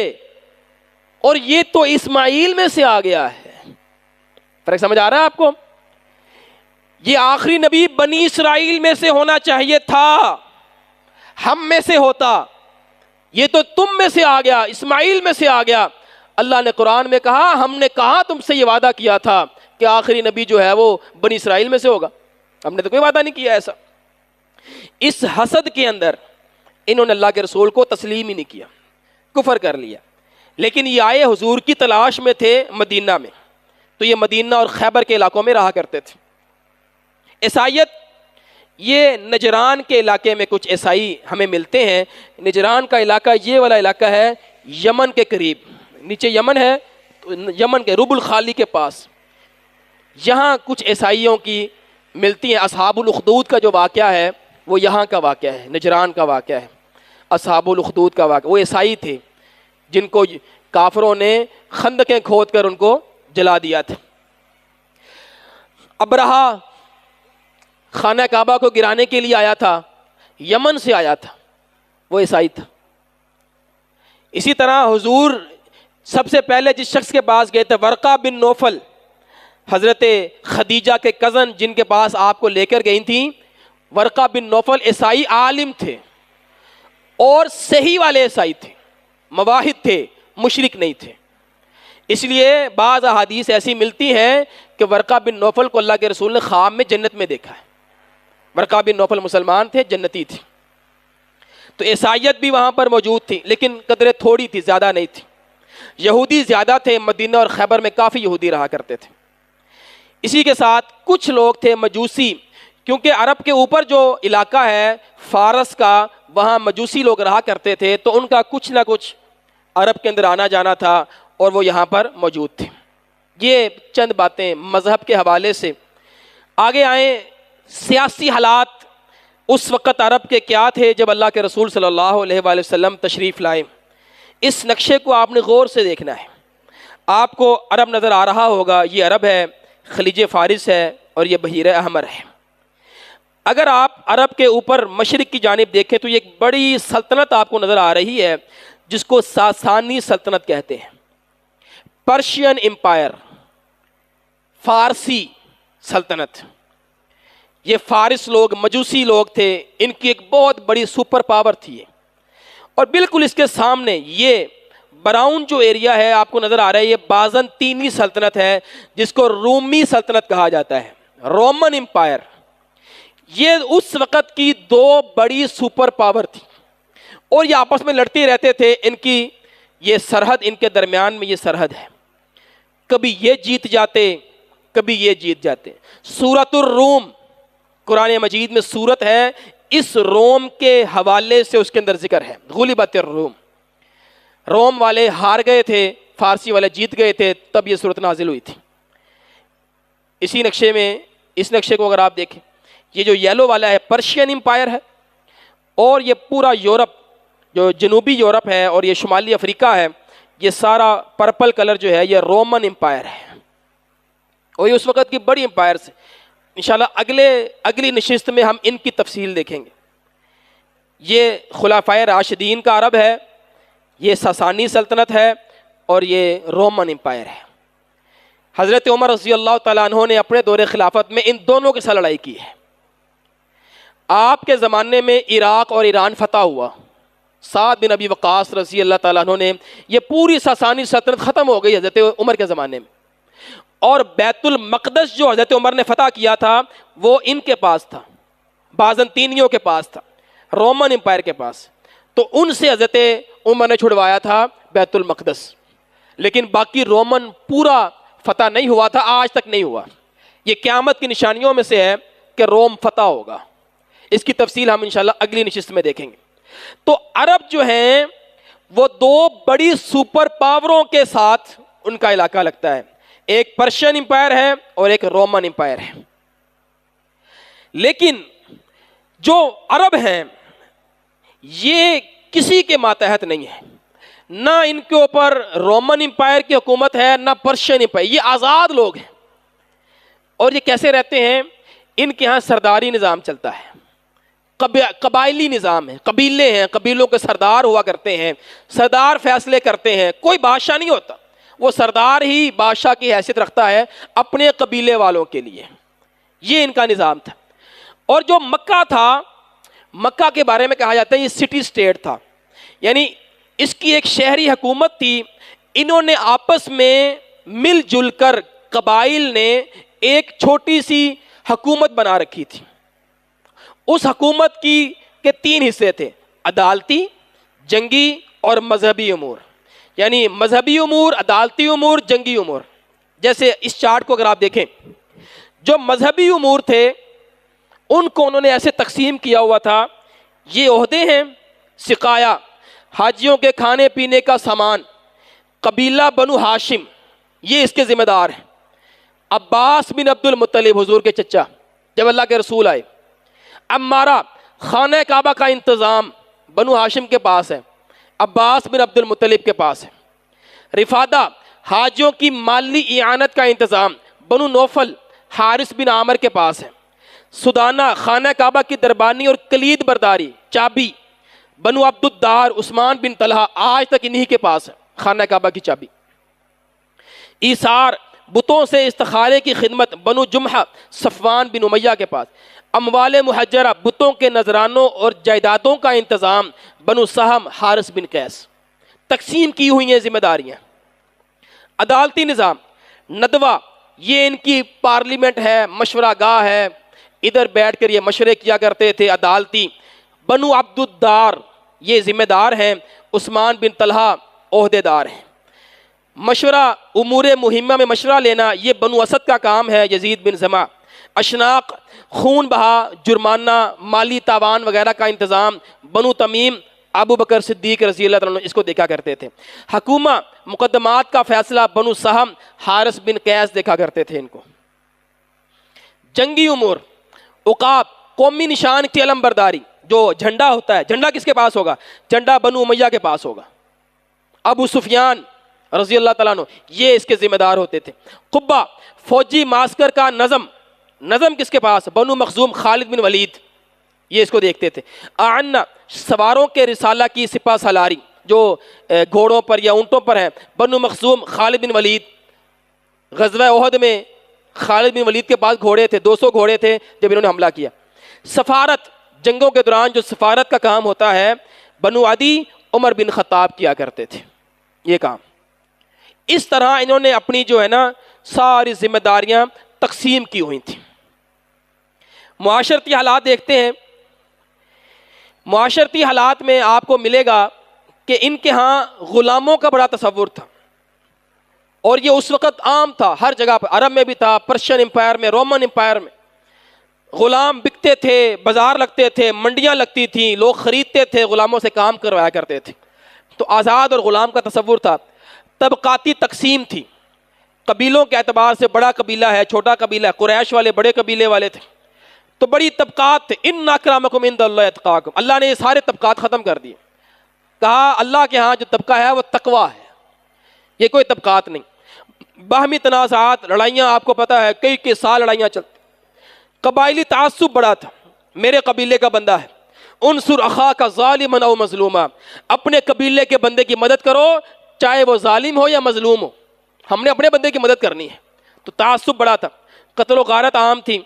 [SPEAKER 2] اور یہ تو اسماعیل میں سے آ گیا ہے۔ فرق سمجھ آ رہا ہے آپ کو؟ یہ آخری نبی بنی اسرائیل میں سے ہونا چاہیے تھا، ہم میں سے ہوتا، یہ تو تم میں سے آ گیا، اسماعیل میں سے آ گیا۔ اللہ نے قرآن میں کہا ہم نے کہا تم سے یہ وعدہ کیا تھا کہ آخری نبی جو ہے وہ بنی اسرائیل میں سے ہوگا، ہم نے تو کوئی وعدہ نہیں کیا ایسا۔ اس حسد کے اندر انہوں نے اللہ کے رسول کو تسلیم ہی نہیں کیا، کفر کر لیا۔ لیکن یہ آئے حضور کی تلاش میں تھے مدینہ میں، تو یہ مدینہ اور خیبر کے علاقوں میں رہا کرتے تھے۔ عیسائیت، یہ نجران کے علاقے میں کچھ عیسائی ہمیں ملتے ہیں۔ نجران کا علاقہ یہ والا علاقہ ہے یمن کے قریب، نیچے یمن ہے، تو یمن کے رب الخالی کے پاس یہاں کچھ عیسائیوں کی ملتی ہیں۔ اصحاب الاخدود کا جو واقعہ ہے وہ یہاں کا واقعہ ہے، نجران کا واقعہ ہے، اصحاب الاخدود کا واقعہ۔ وہ عیسائی تھے جن کو کافروں نے خندقیں کھود کر ان کو جلا دیا تھا۔ ابرہہ خانہ کعبہ کو گرانے کے لیے آیا تھا، یمن سے آیا تھا، وہ عیسائی تھا۔ اسی طرح حضور سب سے پہلے جس شخص کے پاس گئے تھے، ورقہ بن نوفل، حضرت خدیجہ کے کزن جن کے پاس آپ کو لے کر گئی تھیں، ورقہ بن نوفل عیسائی عالم تھے اور صحیح والے عیسائی تھے، مواحد تھے، مشرک نہیں تھے۔ اس لیے بعض احادیث ایسی ملتی ہیں کہ ورقہ بن نوفل کو اللہ کے رسول نے خواب میں جنت میں دیکھا ہے۔ ورقہ بن نوفل مسلمان تھے، جنتی تھے۔ تو عیسائیت بھی وہاں پر موجود تھی، لیکن قدرے تھوڑی تھی، زیادہ نہیں تھی۔ یہودی زیادہ تھے، مدینہ اور خیبر میں کافی یہودی رہا کرتے تھے۔ اسی کے ساتھ کچھ لوگ تھے مجوسی، کیونکہ عرب کے اوپر جو علاقہ ہے فارس کا، وہاں مجوسی لوگ رہا کرتے تھے، تو ان کا کچھ نہ کچھ عرب کے اندر آنا جانا تھا اور وہ یہاں پر موجود تھے۔ یہ چند باتیں مذہب کے حوالے سے۔ آگے آئیں، سیاسی حالات اس وقت عرب کے کیا تھے جب اللہ کے رسول صلی اللہ علیہ وآلہ وسلم تشریف لائے۔ اس نقشے کو آپ نے غور سے دیکھنا ہے۔ آپ کو عرب نظر آ رہا ہوگا، یہ عرب ہے، خلیج فارس ہے اور یہ بحیرہ احمر ہے۔ اگر آپ عرب کے اوپر مشرق کی جانب دیکھیں تو یہ ایک بڑی سلطنت آپ کو نظر آ رہی ہے جس کو ساسانی سلطنت کہتے ہیں، پرشین امپائر، فارسی سلطنت۔ یہ فارس لوگ مجوسی لوگ تھے، ان کی ایک بہت بڑی سپر پاور تھی۔ اور بالکل اس کے سامنے یہ براؤن جو ایریا ہے آپ کو نظر آ رہا ہے، یہ بازنطینی سلطنت ہے جس کو رومی سلطنت کہا جاتا ہے، رومن امپائر۔ یہ اس وقت کی دو بڑی سپر پاور تھی اور یہ آپس میں لڑتے رہتے تھے۔ ان کی یہ سرحد، ان کے درمیان میں یہ سرحد ہے، کبھی یہ جیت جاتے کبھی یہ جیت جاتے۔ سورۃ الروم قرآن مجید میں سورت ہے، اس روم کے حوالے سے اس کے اندر ذکر ہے، غلبت الروم، روم والے ہار گئے تھے، فارسی والے جیت گئے تھے، تب یہ سورت نازل ہوئی تھی۔ اسی نقشے میں، اس نقشے کو اگر آپ دیکھیں، یہ جو یلو والا ہے پرشین امپائر ہے، اور یہ پورا یورپ جو جنوبی یورپ ہے اور یہ شمالی افریقہ ہے، یہ سارا پرپل کلر جو ہے یہ رومن امپائر ہے، اور یہ اس وقت کی بڑی امپائرز ہیں۔ انشاءاللہ اگلی نشست میں ہم ان کی تفصیل دیکھیں گے۔ یہ خلفائے راشدین کا عرب ہے، یہ ساسانی سلطنت ہے، اور یہ رومن امپائر ہے۔ حضرت عمر رضی اللہ تعالیٰ عنہ نے اپنے دور خلافت میں ان دونوں کے ساتھ لڑائی کی ہے۔ آپ کے زمانے میں عراق اور ایران فتح ہوا، سعد بن ابی وقاص رضی اللہ تعالیٰ عنہ نے، یہ پوری ساسانی سلطنت ختم ہو گئی حضرت عمر کے زمانے میں، اور بیت المقدس جو حضرت عمر نے فتح کیا تھا وہ ان کے پاس تھا، بازنطینیوں کے پاس تھا، رومن امپائر کے پاس۔ تو ان سے حضرت عمر نے چھڑوایا تھا بیت المقدس، لیکن باقی رومن پورا فتح نہیں ہوا تھا، آج تک نہیں ہوا۔ یہ قیامت کی نشانیوں میں سے ہے کہ روم فتح ہوگا، اس کی تفصیل ہم انشاءاللہ اگلی نشست میں دیکھیں گے۔ تو عرب جو ہیں وہ دو بڑی سپر پاوروں کے ساتھ ان کا علاقہ لگتا ہے، ایک پرشین امپائر ہے اور ایک رومن امپائر ہے. لیکن جو عرب ہیں یہ کسی کے ماتحت نہیں ہے، نہ ان کے اوپر رومن امپائر کی حکومت ہے نہ پرشین امپائر، یہ آزاد لوگ ہیں. اور یہ کیسے رہتے ہیں؟ ان کے ہاں سرداری نظام چلتا ہے، قبائلی نظام ہے، قبیلے ہیں، قبیلوں کے سردار ہوا کرتے ہیں، سردار فیصلے کرتے ہیں، کوئی بادشاہ نہیں ہوتا، وہ سردار ہی بادشاہ کی حیثیت رکھتا ہے اپنے قبیلے والوں کے لیے. یہ ان کا نظام تھا. اور جو مکہ تھا، مکہ کے بارے میں کہا جاتا ہے یہ سٹی سٹیٹ تھا، یعنی اس کی ایک شہری حکومت تھی. انہوں نے آپس میں مل جل کر قبائل نے ایک چھوٹی سی حکومت بنا رکھی تھی. اس حکومت کے 3 حصے تھے، عدالتی، جنگی اور مذہبی امور. یعنی مذہبی امور، عدالتی امور، جنگی امور. جیسے اس چارٹ کو اگر آپ دیکھیں، جو مذہبی امور تھے ان کو انہوں نے ایسے تقسیم کیا ہوا تھا. یہ عہدے ہیں: سقایا، حاجیوں کے کھانے پینے کا سامان. قبیلہ بنو ہاشم، یہ اس کے ذمہ دار ہیں. عباس بن عبد المطلب، حضور کے چچا جب اللہ کے رسول آئے. عمارہ، خانہ کعبہ کا انتظام بنو ہاشم کے پاس ہے، عباس بن عبد المطلب کے پاس ہے. رفادہ، حاجیوں کی مالی اعانت کا انتظام بنو نوفل، حارث بن عامر کے پاس ہے. سدانہ، خانہ کعبہ کی دربانی اور کلید برداری، چابی بنو عبد الدار، عثمان بن طلحہ، آج تک انہی کے پاس ہے خانہ کعبہ کی چابی. ایثار، بتوں سے استخارے کی خدمت بنو جمحہ، صفوان بن امیہ کے پاس. اموال محجرہ، بتوں کے نذرانوں اور جائیدادوں کا انتظام بنو سہم، حارث بن قیس. تقسیم کی ہوئی ہیں ذمہ داریاں. عدالتی نظام، ندوہ، یہ ان کی پارلیمنٹ ہے، مشورہ گاہ ہے، ادھر بیٹھ کر یہ مشورے کیا کرتے تھے. عدالتی، بنو عبد الدار یہ ذمہ دار ہیں، عثمان بن طلحہ عہدے دار ہیں. مشورہ، امور مہمہ میں مشورہ لینا، یہ بنو اسد کا کام ہے، یزید بن زمع. اشناق، خون بہا، جرمانہ، مالی تاوان وغیرہ کا انتظام بنو تمیم، ابو بکر صدیق رضی اللہ عنہ اس کو دیکھا کرتے تھے. حکومہ، مقدمات کا فیصلہ بنو سہم، حارث بن قیس دیکھا کرتے تھے ان کو. جنگی امور، عقاب، قومی نشان کی علم برداری، جو جھنڈا ہوتا ہے، جھنڈا کس کے پاس ہوگا؟ جھنڈا بنو امیہ کے پاس ہوگا. ابو سفیان رضی اللہ تعالیٰ عنہ یہ اس کے ذمہ دار ہوتے تھے. قبہ، فوجی معسکر کا نظم کس کے پاس؟ بنو مخزوم، خالد بن ولید یہ اس کو دیکھتے تھے. اعنہ، سواروں کے رسالہ کی سپہ سالاری جو گھوڑوں پر یا اونٹوں پر ہیں، بنو مخزوم، خالد بن ولید. غزوہ احد میں خالد بن ولید کے پاس گھوڑے تھے، 200 گھوڑے تھے جب انہوں نے حملہ کیا. سفارت، جنگوں کے دوران جو سفارت کا کام ہوتا ہے، بنو عدی، عمر بن خطاب کیا کرتے تھے یہ کام. اس طرح انہوں نے اپنی جو ہے نا ساری ذمہ داریاں تقسیم کی ہوئی تھیں. معاشرتی حالات دیکھتے ہیں. معاشرتی حالات میں آپ کو ملے گا کہ ان کے ہاں غلاموں کا بڑا تصور تھا، اور یہ اس وقت عام تھا ہر جگہ پر. عرب میں بھی تھا، پرشین امپائر میں، رومن امپائر میں. غلام بکتے تھے، بازار لگتے تھے، منڈیاں لگتی تھیں، لوگ خریدتے تھے، غلاموں سے کام کروایا کرتے تھے. تو آزاد اور غلام کا تصور تھا. طبقاتی تقسیم تھی، قبیلوں کے اعتبار سے بڑا قبیلہ ہے، چھوٹا قبیلہ ہے. قریش والے بڑے قبیلے والے تھے، تو بڑی طبقات تھے. ان اکرمکم عند اللہ اتقاکم، اللہ نے یہ سارے طبقات ختم کر دیے. کہا اللہ کے ہاں جو طبقہ ہے وہ تقوی ہے، یہ کوئی طبقات نہیں. باہمی تنازعات، لڑائیاں، آپ کو پتہ ہے کئی سال لڑائیاں چلتی. قبائلی تعصب بڑا تھا، میرے قبیلے کا بندہ ہے، انصر اخاک ظالما او مظلوما، اپنے قبیلے کے بندے کی مدد کرو چاہے وہ ظالم ہو یا مظلوم ہو، ہم نے اپنے بندے کی مدد کرنی ہے. تو تعصب بڑا تھا. قتل و غارت عام تھی،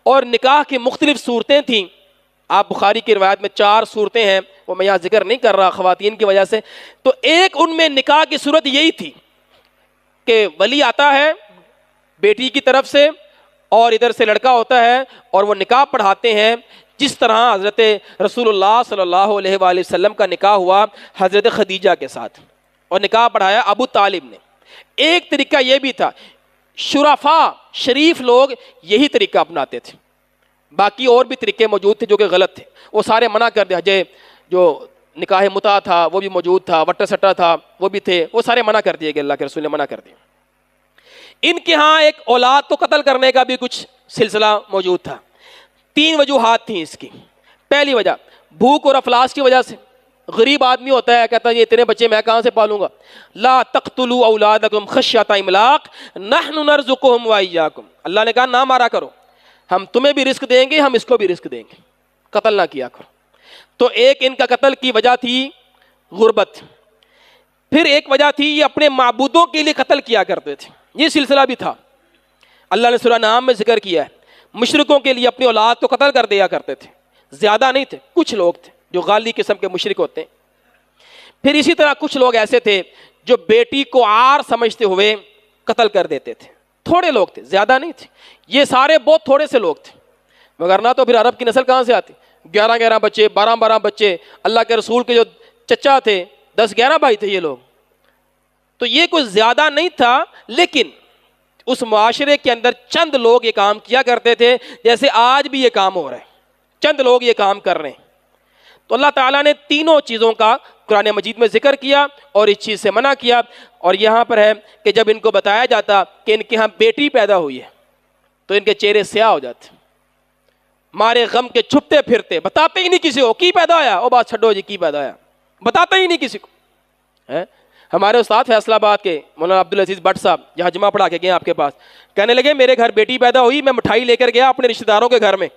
[SPEAKER 2] اور نکاح کی مختلف صورتیں تھیں. آپ بخاری کی روایت میں 4 صورتیں ہیں، وہ میں یہاں ذکر نہیں کر رہا خواتین کی وجہ سے. تو ایک ان میں نکاح کی صورت یہی تھی کہ ولی آتا ہے بیٹی کی طرف سے اور ادھر سے لڑکا ہوتا ہے اور وہ نکاح پڑھاتے ہیں، جس طرح حضرت رسول اللہ صلی اللہ علیہ وآلہ وسلم کا نکاح ہوا حضرت خدیجہ کے ساتھ، اور نکاح پڑھایا ابو طالب نے. ایک طریقہ یہ بھی تھا، شرفاء شریف لوگ یہی طریقہ اپناتے تھے. باقی اور بھی طریقے موجود تھے جو کہ غلط تھے، وہ سارے منع کر دیا. جو نکاح متع تھا وہ بھی موجود تھا، وٹا سٹا تھا وہ بھی تھے، وہ سارے منع کر دیے گئے، اللہ کے رسول نے منع کر دیا۔ ان کے ہاں ایک اولاد کو قتل کرنے کا بھی کچھ سلسلہ موجود تھا۔ 3 وجوہات تھیں اس کی۔ پہلی وجہ بھوک اور افلاس کی وجہ سے، غریب آدمی ہوتا ہے کہتا ہے یہ اتنے بچے میں کہاں سے پالوں گا، لا تقتلوا اولادکم خشیۃ املاق نحن نرزقهم وایاکم، اللہ نے کہا نہ مارا کرو، ہم تمہیں بھی رزق دیں گے، ہم اس کو بھی رزق دیں گے، قتل نہ کیا کرو۔ تو ایک ان کا قتل کی وجہ تھی غربت، پھر ایک وجہ تھی یہ اپنے معبودوں کے لیے قتل کیا کرتے تھے، یہ سلسلہ بھی تھا۔ اللہ نے سورہ نام میں ذکر کیا ہے، مشرکوں کے لیے اپنی اولاد کو قتل کر دیا کرتے تھے، زیادہ نہیں تھے، کچھ لوگ تھے جو غالی قسم کے مشرک ہوتے ہیں۔ پھر اسی طرح کچھ لوگ ایسے تھے جو بیٹی کو عار سمجھتے ہوئے قتل کر دیتے تھے، تھوڑے لوگ تھے، زیادہ نہیں تھے، یہ سارے بہت تھوڑے سے لوگ تھے، مگر نہ تو پھر عرب کی نسل کہاں سے آتی، 11 بچے، 12 بچے، اللہ کے رسول کے جو چچا تھے 10-11 بھائی تھے یہ لوگ، تو یہ کوئی زیادہ نہیں تھا، لیکن اس معاشرے کے اندر چند لوگ یہ کام کیا کرتے تھے، جیسے آج بھی یہ کام ہو رہا ہے، چند لوگ یہ کام کر رہے ہیں۔ تو اللہ تعالیٰ نے تینوں چیزوں کا قرآن مجید میں ذکر کیا اور اس چیز سے منع کیا، اور یہاں پر ہے کہ جب ان کو بتایا جاتا کہ ان کے ہاں بیٹی پیدا ہوئی ہے تو ان کے چہرے سیاہ ہو جاتے، مارے غم کے چھپتے پھرتے، بتاتے ہی نہیں کسی کو کی پیدا ہوا، وہ بات چھڈو جی کی پیدا ہوا، بتاتے ہی نہیں کسی کو۔ ہمارے استاد فیصل آباد کے مولانا عبدالعزیز بٹ صاحب جہاں جمعہ پڑھا کے گئے آپ کے پاس، کہنے لگے میرے گھر بیٹی پیدا ہوئی، میں مٹھائی لے کر گیا اپنے رشتہ داروں کے گھر میں،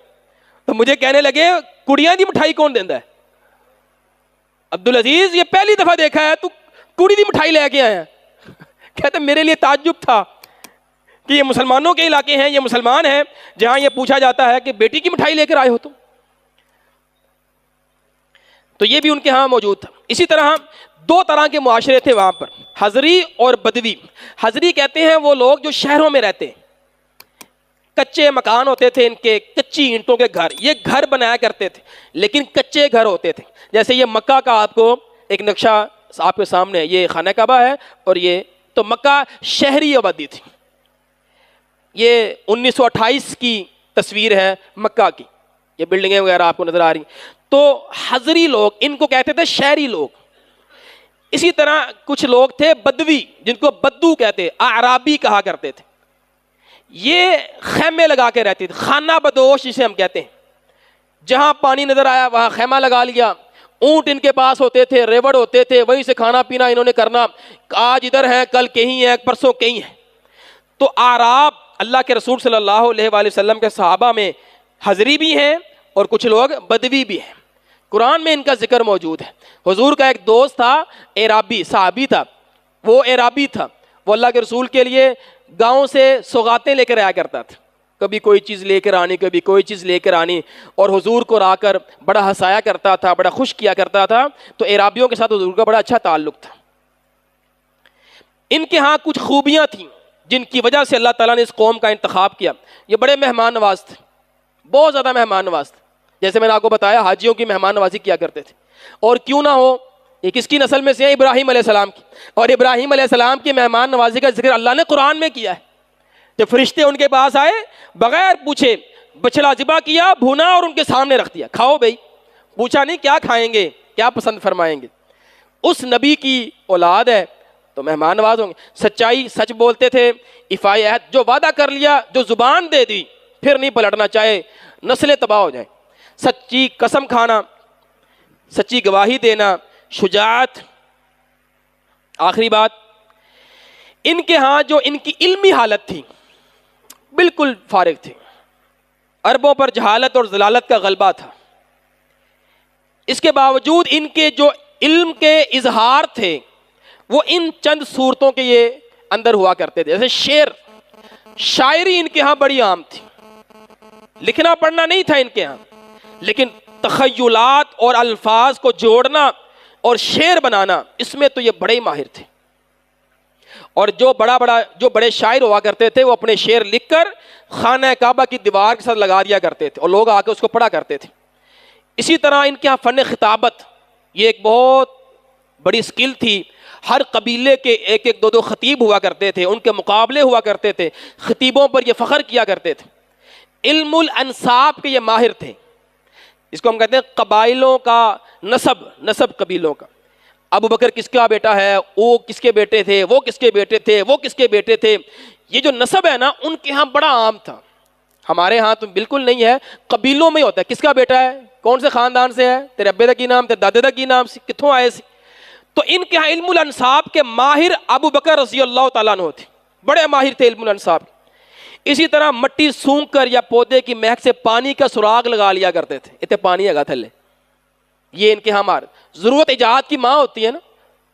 [SPEAKER 2] تو مجھے کہنے لگے کڑیاں دی مٹھائی کون دیندا ہے؟ عبدالعزیز یہ پہلی دفعہ دیکھا ہے تو کڑی دی مٹھائی لے کے آیا۔ کہتے میرے لیے تعجب تھا کہ یہ مسلمانوں کے علاقے ہیں، یہ مسلمان ہیں جہاں یہ پوچھا جاتا ہے کہ بیٹی کی مٹھائی لے کر آئے ہو تم، تو یہ بھی ان کے ہاں موجود تھا۔ اسی طرح 2 طرح کے معاشرے تھے وہاں پر، حضری اور بدوی۔ حضری کہتے ہیں وہ لوگ جو شہروں میں رہتے ہیں، کچے مکان ہوتے تھے ان کے، کچی اینٹوں کے گھر، یہ گھر بنایا کرتے تھے لیکن کچے گھر ہوتے تھے۔ جیسے یہ مکہ کا آپ کو ایک نقشہ آپ کے سامنے ہے، یہ خانہ کعبہ ہے، اور یہ تو مکہ شہری آبادی تھی، یہ 1928 کی تصویر ہے مکہ کی، یہ بلڈنگیں وغیرہ آپ کو نظر آ رہی ہیں۔ تو حضری لوگ ان کو کہتے تھے شہری لوگ۔ اسی طرح کچھ لوگ تھے بدوی، جن کو بدو کہتے، اعرابی کہا کرتے تھے، یہ خیمے لگا کے رہتے تھے، خانہ بدوش جسے ہم کہتے ہیں، جہاں پانی نظر آیا وہاں خیمہ لگا لیا، اونٹ ان کے پاس ہوتے تھے، ریوڑ ہوتے تھے، وہیں سے کھانا پینا انہوں نے کرنا، آج ادھر ہیں کل کہیں ہیں پرسوں کہیں ہیں۔ تو اعراب اللہ کے رسول صلی اللہ علیہ وآلہ وسلم کے صحابہ میں حضری بھی ہیں اور کچھ لوگ بدوی بھی ہیں، قرآن میں ان کا ذکر موجود ہے۔ حضور کا ایک دوست تھا اعرابی، صحابی تھا، وہ اعرابی تھا، وہ اللہ کے رسول کے لیے گاؤں سے سوغاتیں لے کر آیا کرتا تھا، کبھی کوئی چیز لے کر آنی، کبھی کوئی چیز لے کر آنی، اور حضور کو آ کر بڑا ہنسایا کرتا تھا، بڑا خوش کیا کرتا تھا۔ تو اعرابیوں کے ساتھ حضور کا بڑا اچھا تعلق تھا۔ ان کے ہاں کچھ خوبیاں تھیں جن کی وجہ سے اللہ تعالیٰ نے اس قوم کا انتخاب کیا۔ یہ بڑے مہمان نواز تھے، بہت زیادہ مہمان نواز تھے، جیسے میں نے آپ کو بتایا حاجیوں کی مہمان نوازی کیا کرتے تھے، اور کیوں نہ ہو، یہ کس کی نسل میں سے ہے؟ ابراہیم علیہ السلام کی، اور ابراہیم علیہ السلام کی مہمان نوازی کا ذکر اللہ نے قرآن میں کیا ہے۔ جب فرشتے ان کے پاس آئے بغیر پوچھے بچڑا ذبح کیا، بھونا اور ان کے سامنے رکھ دیا، کھاؤ بھائی، پوچھا نہیں کیا کھائیں گے، کیا پسند فرمائیں گے۔ اس نبی کی اولاد ہے تو مہمان نواز ہوں گے۔ سچائی، سچ بولتے تھے، ایفائے عہد، جو وعدہ کر لیا، جو زبان دے دی پھر نہیں پلٹنا، چاہے نسلیں تباہ ہو جائیں۔ سچی قسم کھانا، سچی گواہی دینا، شجاعت۔ آخری بات، ان کے ہاں جو ان کی علمی حالت تھی بالکل فارغ تھے، عربوں پر جہالت اور ضلالت کا غلبہ تھا، اس کے باوجود ان کے جو علم کے اظہار تھے وہ ان چند صورتوں کے یہ اندر ہوا کرتے تھے۔ جیسے شعر، شاعری ان کے ہاں بڑی عام تھی، لکھنا پڑھنا نہیں تھا ان کے ہاں، لیکن تخیلات اور الفاظ کو جوڑنا اور شعر بنانا اس میں تو یہ بڑے ہی ماہر تھے۔ اور جو بڑے شاعر ہوا کرتے تھے وہ اپنے شعر لکھ کر خانہ کعبہ کی دیوار کے ساتھ لگا دیا کرتے تھے اور لوگ آ کے اس کو پڑھا کرتے تھے۔ اسی طرح ان کے ہاں فن خطابت، یہ ایک بہت بڑی سکل تھی۔ ہر قبیلے کے ایک ایک دو خطیب ہوا کرتے تھے، ان کے مقابلے ہوا کرتے تھے، خطیبوں پر یہ فخر کیا کرتے تھے۔ علم الانساب کے یہ ماہر تھے، اس کو ہم کہتے ہیں قبائلوں کا نسب، نسب قبیلوں کا. ابو بکر کس کا بیٹا ہے، وہ کس کے بیٹے تھے، وہ کس کے بیٹے تھے، وہ کس کے بیٹے تھے. یہ جو نسب ہے نا ان کے ہاں بڑا عام تھا. ہمارے ہاں تو بالکل نہیں ہے، قبیلوں میں ہوتا ہے کس کا بیٹا ہے، کون سے خاندان سے ہے، تیرے ابے دا کی نام، تیرے دادے دا کی نام، کتوں آئے سی. تو ان کے ہاں علم الانساب کے ماہر ابو بکر رضی اللہ تعالیٰ عنہ تھے، بڑے ماہر تھے علم الانساب. اسی طرح مٹی سونگ کر یا پودے کی مہک سے پانی کا سراغ لگا لیا کرتے تھے، اتنے پانی ہے گا تھلے. یہ ان کے ہاں مار ضرورت ایجاد کی ماں ہوتی ہے نا،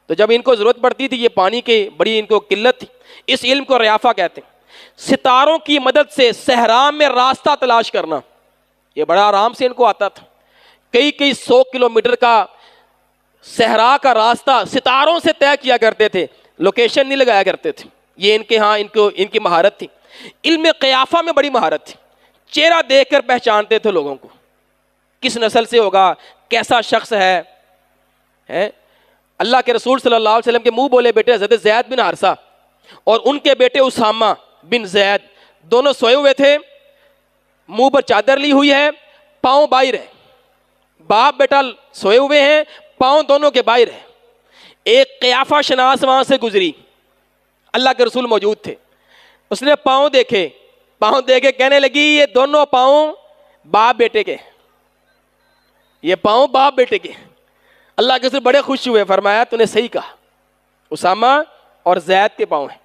[SPEAKER 2] تو جب ان کو ضرورت پڑتی تھی، یہ پانی کی بڑی ان کو قلت تھی. اس علم کو ریافہ کہتے ہیں. ستاروں کی مدد سے صحرا میں راستہ تلاش کرنا، یہ بڑا آرام سے ان کو آتا تھا. کئی کئی 100 کلومیٹر کا صحرا کا راستہ ستاروں سے طے کیا کرتے تھے، لوکیشن نہیں لگایا کرتے تھے. یہ ان کے ہاں ان کی مہارت تھی. علم قیافہ میں بڑی مہارت تھی. چہرہ دیکھ کر پہچانتے تھے لوگوں کو، کس نسل سے ہوگا، کیسا شخص ہے. اللہ کے رسول صلی اللہ علیہ وسلم کے منہ بولے بیٹے حضرت زید بن حارثہ اور ان کے بیٹے اسامہ بن زید دونوں سوئے ہوئے تھے، منہ پر چادر لی ہوئی ہے، پاؤں باہر ہے. باپ بیٹا سوئے ہوئے ہیں، پاؤں دونوں کے باہر ہے. ایک قیافہ شناس وہاں سے گزری، اللہ کے رسول موجود تھے. اس نے پاؤں دیکھے، پاؤں دیکھے کہنے لگی یہ دونوں پاؤں باپ بیٹے کے، یہ پاؤں باپ بیٹے کے. اللہ کے رسول بڑے خوش ہوئے، فرمایا تو نے صحیح کہا، اسامہ اور زید کے پاؤں ہیں.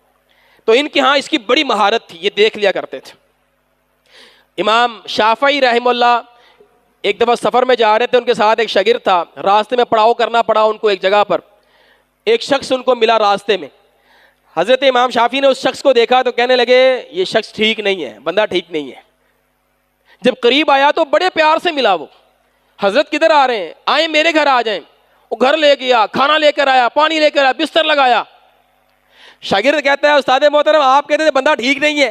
[SPEAKER 2] تو ان کے ہاں اس کی بڑی مہارت تھی، یہ دیکھ لیا کرتے تھے. امام شافعی رحمہ اللہ ایک دفعہ سفر میں جا رہے تھے، ان کے ساتھ ایک شاگرد تھا. راستے میں پڑاؤ کرنا پڑا ان کو ایک جگہ پر. ایک شخص ان کو ملا راستے میں. حضرت امام شافعی نے اس شخص کو دیکھا تو کہنے لگے یہ شخص ٹھیک نہیں ہے، بندہ ٹھیک نہیں ہے. جب قریب آیا تو بڑے پیار سے ملا. وہ حضرت کدھر آ رہے ہیں، آئیں میرے گھر آ جائیں. وہ گھر لے گیا، کھانا لے کر آیا، پانی لے کر آیا، بستر لگایا. شاگرد کہتا ہے استاد محترم آپ کہتے تھے بندہ ٹھیک نہیں ہے،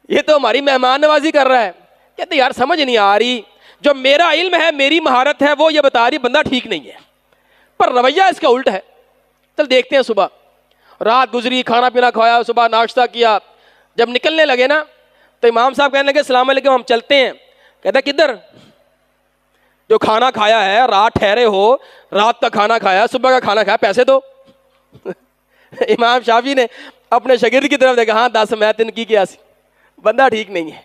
[SPEAKER 2] یہ تو ہماری مہمان نوازی کر رہا ہے. کہتے یار سمجھ نہیں آ رہی، جو میرا علم ہے میری مہارت ہے وہ یہ بتا رہی بندہ ٹھیک نہیں ہے، پر رویہ اس کا الٹ ہے. چل دیکھتے ہیں. صبح رات گزری، کھانا پینا کھایا، صبح ناشتہ کیا. جب نکلنے لگے نا تو امام صاحب کہنے لگے السلام علیکم ہم چلتے ہیں. کہتا کدھر؟ جو کھانا کھایا ہے، رات ٹھہرے ہو، رات کا کھانا کھایا، صبح کا کھانا کھایا، پیسے دو. امام شافعی نے اپنے شاگرد کی طرف دیکھا، ہاں 10 میں تن کی کیا سی، بندہ ٹھیک نہیں ہے.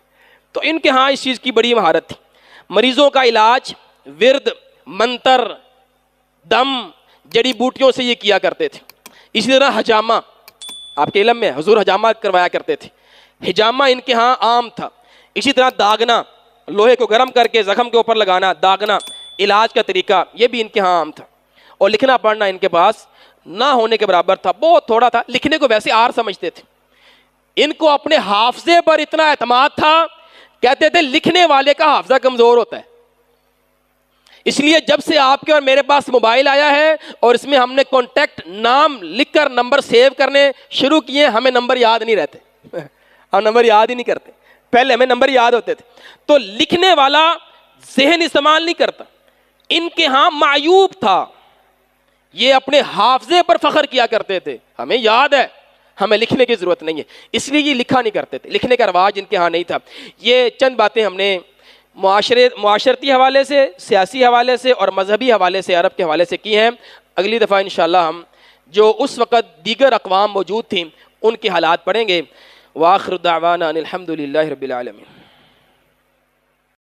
[SPEAKER 2] تو ان کے ہاں اس چیز کی بڑی مہارت تھی. مریضوں کا علاج ورد، منتر، دم، جڑی بوٹیوں سے یہ کیا کرتے تھے. اسی طرح حجامہ، آپ کے علم میں حضور حجامہ کروایا کرتے تھے. حجامہ ان کے ہاں عام تھا. اسی طرح داغنا، لوہے کو گرم کر کے زخم کے اوپر لگانا، داغنا علاج کا طریقہ، یہ بھی ان کے ہاں عام تھا. اور لکھنا پڑھنا ان کے پاس نہ ہونے کے برابر تھا، بہت تھوڑا تھا. لکھنے کو ویسے آر سمجھتے تھے. ان کو اپنے حافظے پر اتنا اعتماد تھا، کہتے تھے لکھنے والے کا حافظہ کمزور ہوتا ہے. اس لیے جب سے آپ کے اور میرے پاس موبائل آیا ہے اور اس میں ہم نے کانٹیکٹ نام لکھ کر نمبر سیو کرنے شروع کیے، ہمیں نمبر یاد نہیں رہتے. ہم نمبر یاد ہی نہیں کرتے. پہلے ہمیں نمبر یاد ہوتے تھے. تو لکھنے والا ذہن استعمال نہیں کرتا. ان کے ہاں معیوب تھا، یہ اپنے حافظے پر فخر کیا کرتے تھے، ہمیں یاد ہے، ہمیں لکھنے کی ضرورت نہیں ہے. اس لیے یہ لکھا نہیں کرتے تھے، لکھنے کا رواج ان کے ہاں نہیں تھا. یہ چند باتیں ہم نے معاشرتی حوالے سے، سیاسی حوالے سے اور مذہبی حوالے سے، عرب کے حوالے سے کی ہیں. اگلی دفعہ انشاءاللہ ہم جو اس وقت دیگر اقوام موجود تھیں ان کے حالات پڑھیں گے. وآخر دعوانا ان الحمد للہ رب العالمین.